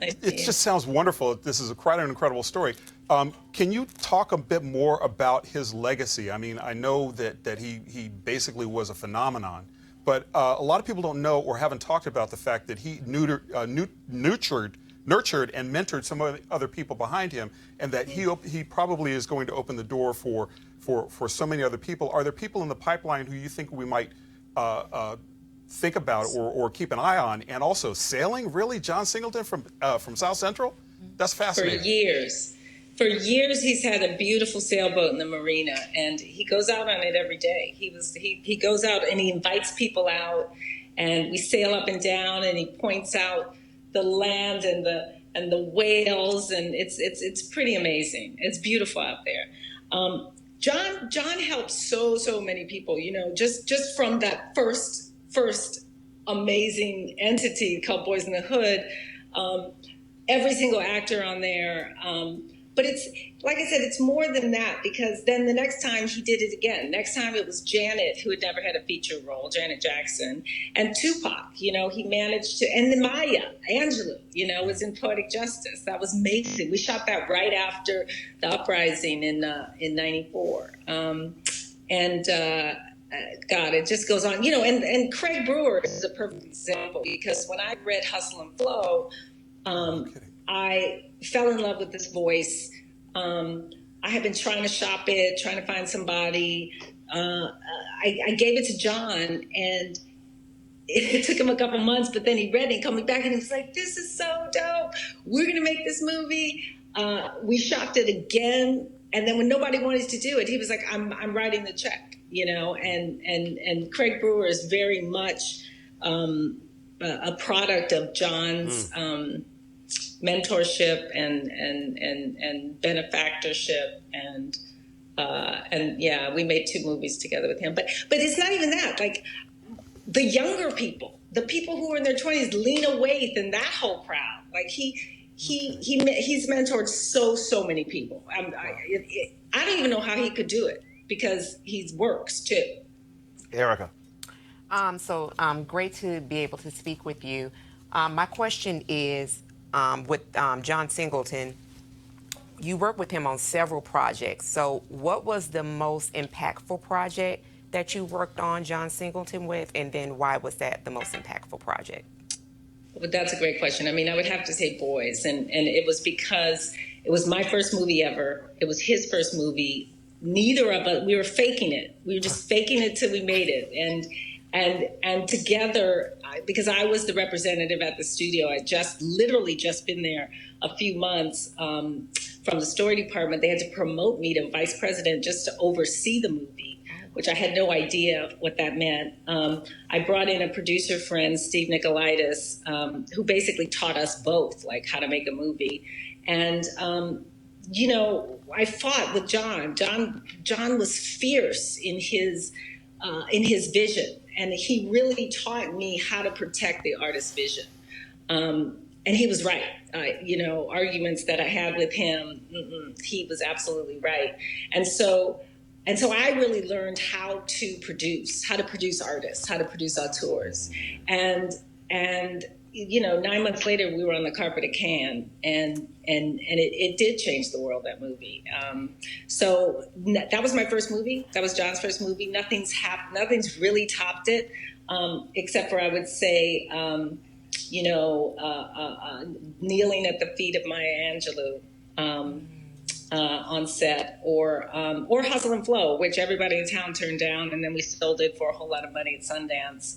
S11: It
S5: just sounds wonderful. This is quite an incredible story. Can you talk a bit more about his legacy? I mean, I know that he basically was a phenomenon, but a lot of people don't know or haven't talked about the fact that he nurtured nurtured and mentored some other people behind him, and that he probably is going to open the door for so many other people. Are there people in the pipeline who you think we might think about or keep an eye on? And also, sailing, really? John Singleton from South Central? That's fascinating.
S11: For years, he's had a beautiful sailboat in the marina, and he goes out on it every day. He goes out and he invites people out, and we sail up and down, and he points out the land and the whales, and it's pretty amazing. It's beautiful out there. John helped so many people. You know, just from that first amazing entity called Boys in the Hood. Every single actor on there. But it's, like I said, it's more than that, because then the next time he did it again. Next time it was Janet, who had never had a feature role, Janet Jackson, and Tupac. You know, he managed to, and then Maya Angelou, you know, was in Poetic Justice. That was amazing. We shot that right after the uprising in '94. God, it just goes on. You know, and Craig Brewer is a perfect example, because when I read Hustle and Flow, I fell in love with this voice. I had been trying to shop it, trying to find somebody. I gave it to John, and it took him a couple months, but then he read it and called me back, and he was like, "This is so dope. We're going to make this movie." We shopped it again, and then when nobody wanted to do it, he was like, I'm writing the check, you know, and Craig Brewer is very much a product of John's mentorship and benefactorship, and yeah, we made 2 movies together with him. But it's not even that. Like, the younger people, the people who are in their 20s, Lena Waithe and that whole crowd. Like, he's mentored so many people. I don't even know how he could do it, because he works too.
S1: Erica.
S3: Great to be able to speak with you. My question is, with John Singleton, you worked with him on several projects. So what was the most impactful project that you worked on John Singleton with, and then why was that the most impactful project?
S11: Well, that's a great question. I mean, I would have to say Boys, and it was because it was my first movie ever. It was his first movie. Neither of us, we were faking it. We were just faking it till we made it. And together, because I was the representative at the studio, I literally just been there a few months from the story department. They had to promote me to vice president just to oversee the movie, which I had no idea what that meant. I brought in a producer friend, Steve Nicolaitis, who basically taught us both, like, how to make a movie. And, you know, I fought with John. John was fierce in his vision. And he really taught me how to protect the artist's vision. And he was right. You know, arguments that I had with him, he was absolutely right. And so I really learned how to produce artists, how to produce auteurs. And you know, 9 months later, we were on the carpet at Cannes, and it did change the world, that movie. So that was my first movie. That was John's first movie. Nothing's really topped it, except for, I would say, you know, kneeling at the feet of Maya Angelou on set, or Hustle and Flow, which everybody in town turned down, and then we sold it for a whole lot of money at Sundance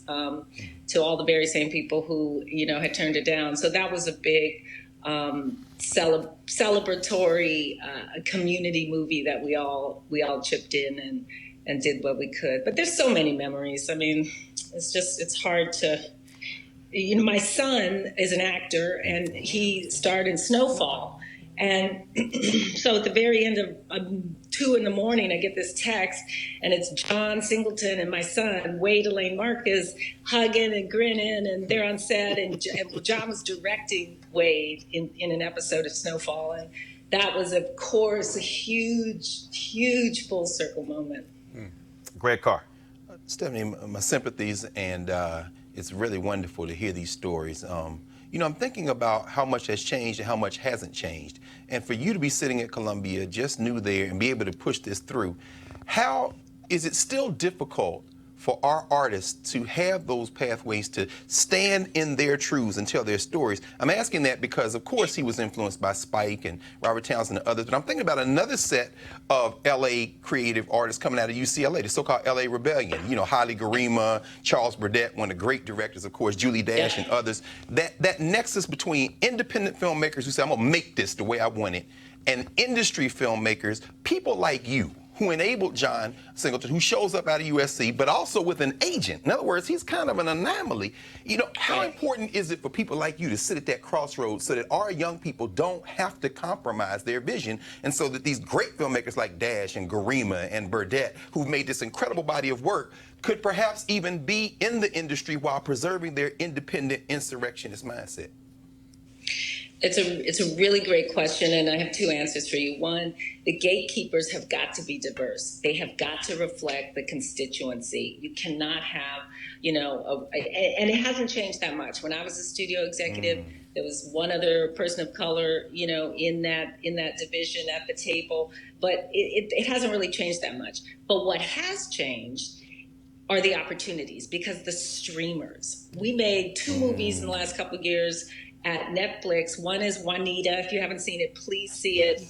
S11: to all the very same people who, you know, had turned it down. So that was a big celebratory community movie that we all chipped in and did what we could. But there's so many memories. I mean, it's hard to. You know, my son is an actor, and he starred in Snowfall. And so at the very end of 2 in the morning, I get this text, and it's John Singleton and my son, Wade Elaine Marcus, hugging and grinning, and they're on set, and John was directing Wade in an episode of Snowfall. And that was, of course, a huge full circle moment.
S1: Greg Carr.
S4: Stephanie, my sympathies, and it's really wonderful to hear these stories. You know, I'm thinking about how much has changed and how much hasn't changed. And for you to be sitting at Columbia, just new there, and be able to push this through, how is it still difficult for our artists to have those pathways to stand in their truths and tell their stories? I'm asking that because, of course, he was influenced by Spike and Robert Townsend and others, but I'm thinking about another set of L.A. creative artists coming out of UCLA, the so-called L.A. Rebellion. You know, Haile Garima, Charles Burdett, one of the great directors, of course, Julie Dash and others. That nexus between independent filmmakers who say, I'm going to make this the way I want it, and industry filmmakers, people like you, who enabled John Singleton, who shows up out of USC, but also with an agent. In other words, he's kind of an anomaly. You know, how important is it for people like you to sit at that crossroads so that our young people don't have to compromise their vision, and so that these great filmmakers like Dash and Garima and Burdett, who've made this incredible body of work, could perhaps even be in the industry while preserving their independent insurrectionist mindset?
S11: It's a really great question, and I have two answers for you. One, the gatekeepers have got to be diverse. They have got to reflect the constituency. You cannot have, and it hasn't changed that much. When I was a studio executive, there was one other person of color, in that division at the table, but it hasn't really changed that much. But what has changed are the opportunities, because the streamers. We made 2 movies in the last couple of years at Netflix. One is Juanita. If you haven't seen it, please see it.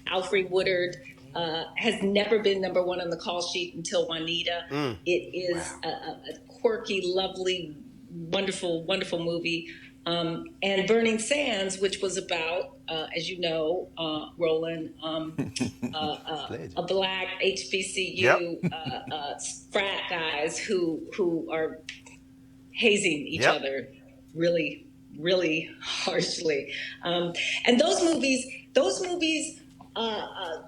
S11: Alfre Woodard has never been #1 on the call sheet until Juanita. It is a quirky, lovely, wonderful, wonderful movie. And Burning Sands, which was about, as you know, Roland, a black HBCU frat guys who are hazing each other really harshly. And those movies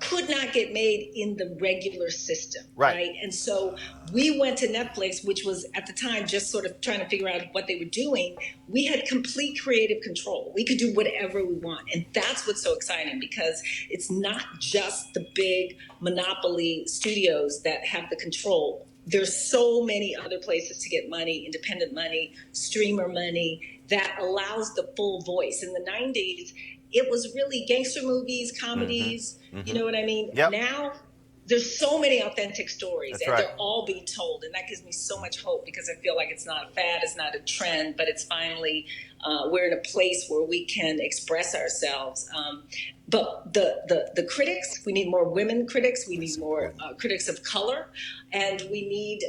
S11: could not get made in the regular system, right? And so we went to Netflix, which was at the time just sort of trying to figure out what they were doing. We had complete creative control. We could do whatever we want. And that's what's so exciting, because it's not just the big monopoly studios that have the control. There's so many other places to get money, independent money, streamer money, that allows the full voice. In the 90s, it was really gangster movies, comedies, you know what I mean? Now, there's so many authentic stories, they're all being told. And that gives me so much hope, because I feel like it's not a fad, it's not a trend, but it's finally, we're in a place where we can express ourselves. But the critics, we need more women critics, we need more critics of color, and we need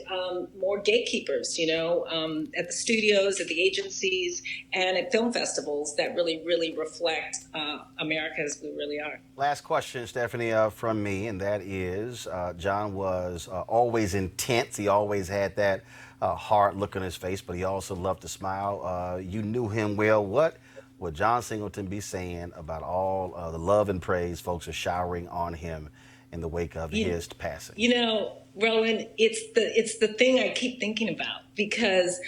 S11: more gatekeepers, at the studios, at the agencies, and at film festivals that really, really reflect America as we really are.
S1: Last question, Stephanie, from me, and that is, John was always intense. He always had that hard look on his face, but he also loved to smile. You knew him well. What would John Singleton be saying about all the love and praise folks are showering on him in the wake of his passing?
S11: Roland, it's the thing I keep thinking about, because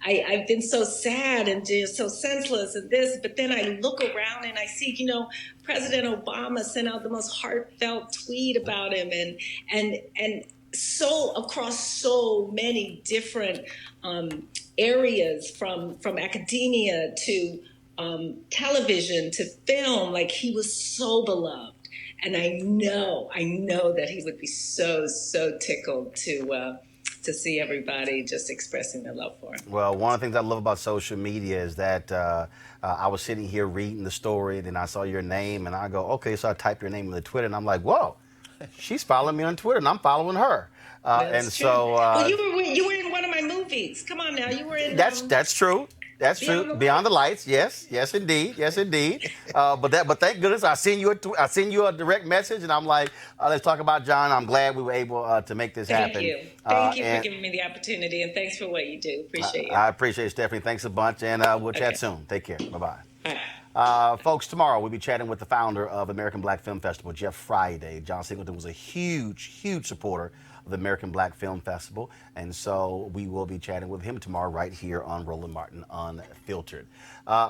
S11: I've been so sad and just so senseless and this, but then I look around and I see, President Obama sent out the most heartfelt tweet about him, and so across so many different areas, from academia to television to film, like he was so beloved. And I know that he would be so tickled to see everybody just expressing their love for him.
S1: Well, one of the things I love about social media is that I was sitting here reading the story, then I saw your name, and I go, okay, so I type your name in the Twitter, and I'm like, whoa, she's following me on Twitter, and I'm following her.
S11: That's true. Well, you were in one of my movies. Come on now, you were in.
S1: That's true. That's true. Beyond the Lights, yes, indeed. But thank goodness I seen you a direct message, and I'm like, let's talk about John. I'm glad we were able to make this happen.
S11: Thank you for giving me the opportunity, and thanks for what you do. Appreciate it.
S1: I appreciate it, Stephanie. Thanks a bunch, and we'll chat soon. Take care. Bye-bye. Folks, tomorrow we'll be chatting with the founder of American Black Film Festival, Jeff Friday. John Singleton was a huge supporter of the American Black Film Festival, and so we will be chatting with him tomorrow right here on Roland Martin Unfiltered.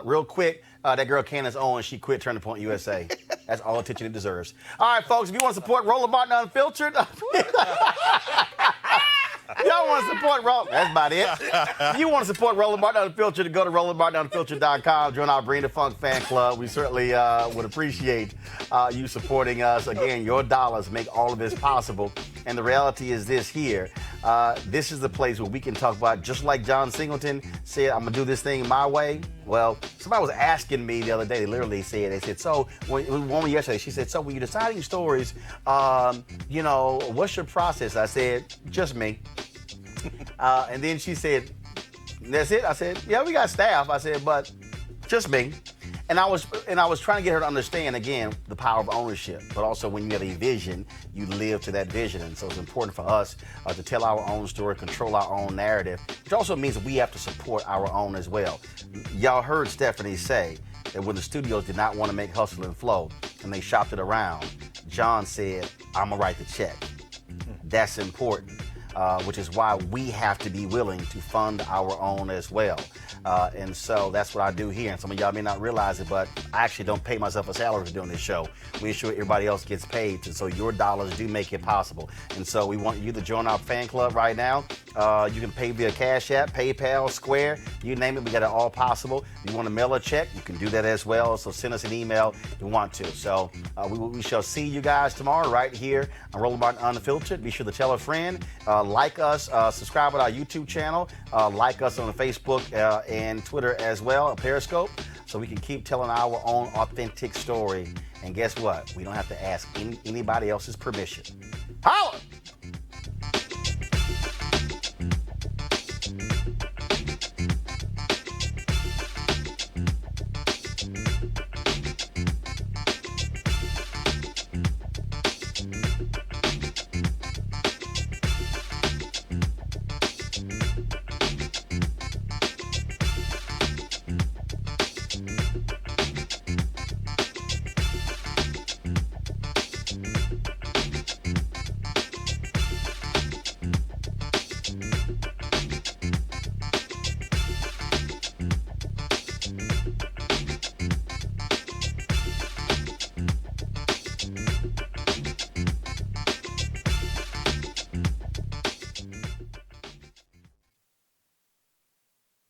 S1: Real quick, that girl Candace Owens, she quit Turning Point USA. That's all attention it deserves. All right, folks, if you want to support Roland Martin Unfiltered, y'all want to support Roland, that's about it. If you want to support Roland Martin Unfiltered, go to RolandMartinUnfiltered.com, join our Bring the Funk fan club. We certainly would appreciate you supporting us. Again, your dollars make all of this possible. And the reality is this here, This is the place where we can talk about, just like John Singleton said, I'm going to do this thing my way. Well, somebody was asking me the other day, they said, so, one woman yesterday, she said, so when you're deciding stories, what's your process? I said, just me. And then she said, that's it? I said, yeah, we got staff. I said, but just me. And I was trying to get her to understand, again, the power of ownership, but also when you have a vision, you live to that vision. And so it's important for us to tell our own story, control our own narrative, which also means that we have to support our own as well. Y'all heard Stephanie say that when the studios did not want to make Hustle and Flow and they shopped it around, John said, I'm going to write the check. That's important, which is why we have to be willing to fund our own as well. And so that's what I do here. And some of y'all may not realize it, but I actually don't pay myself a salary for doing this show. We ensure everybody else gets paid, and so your dollars do make it possible. And so we want you to join our fan club right now. You can pay via Cash App, PayPal, Square, you name it. We got it all possible. If you want to mail a check, you can do that as well. So send us an email if you want to. So we shall see you guys tomorrow right here on Roland Martin Unfiltered. Be sure to tell a friend, like us, subscribe to our YouTube channel, like us on Facebook and Twitter as well, Periscope, so we can keep telling our own authentic story. And guess what? We don't have to ask anybody else's permission. Holla!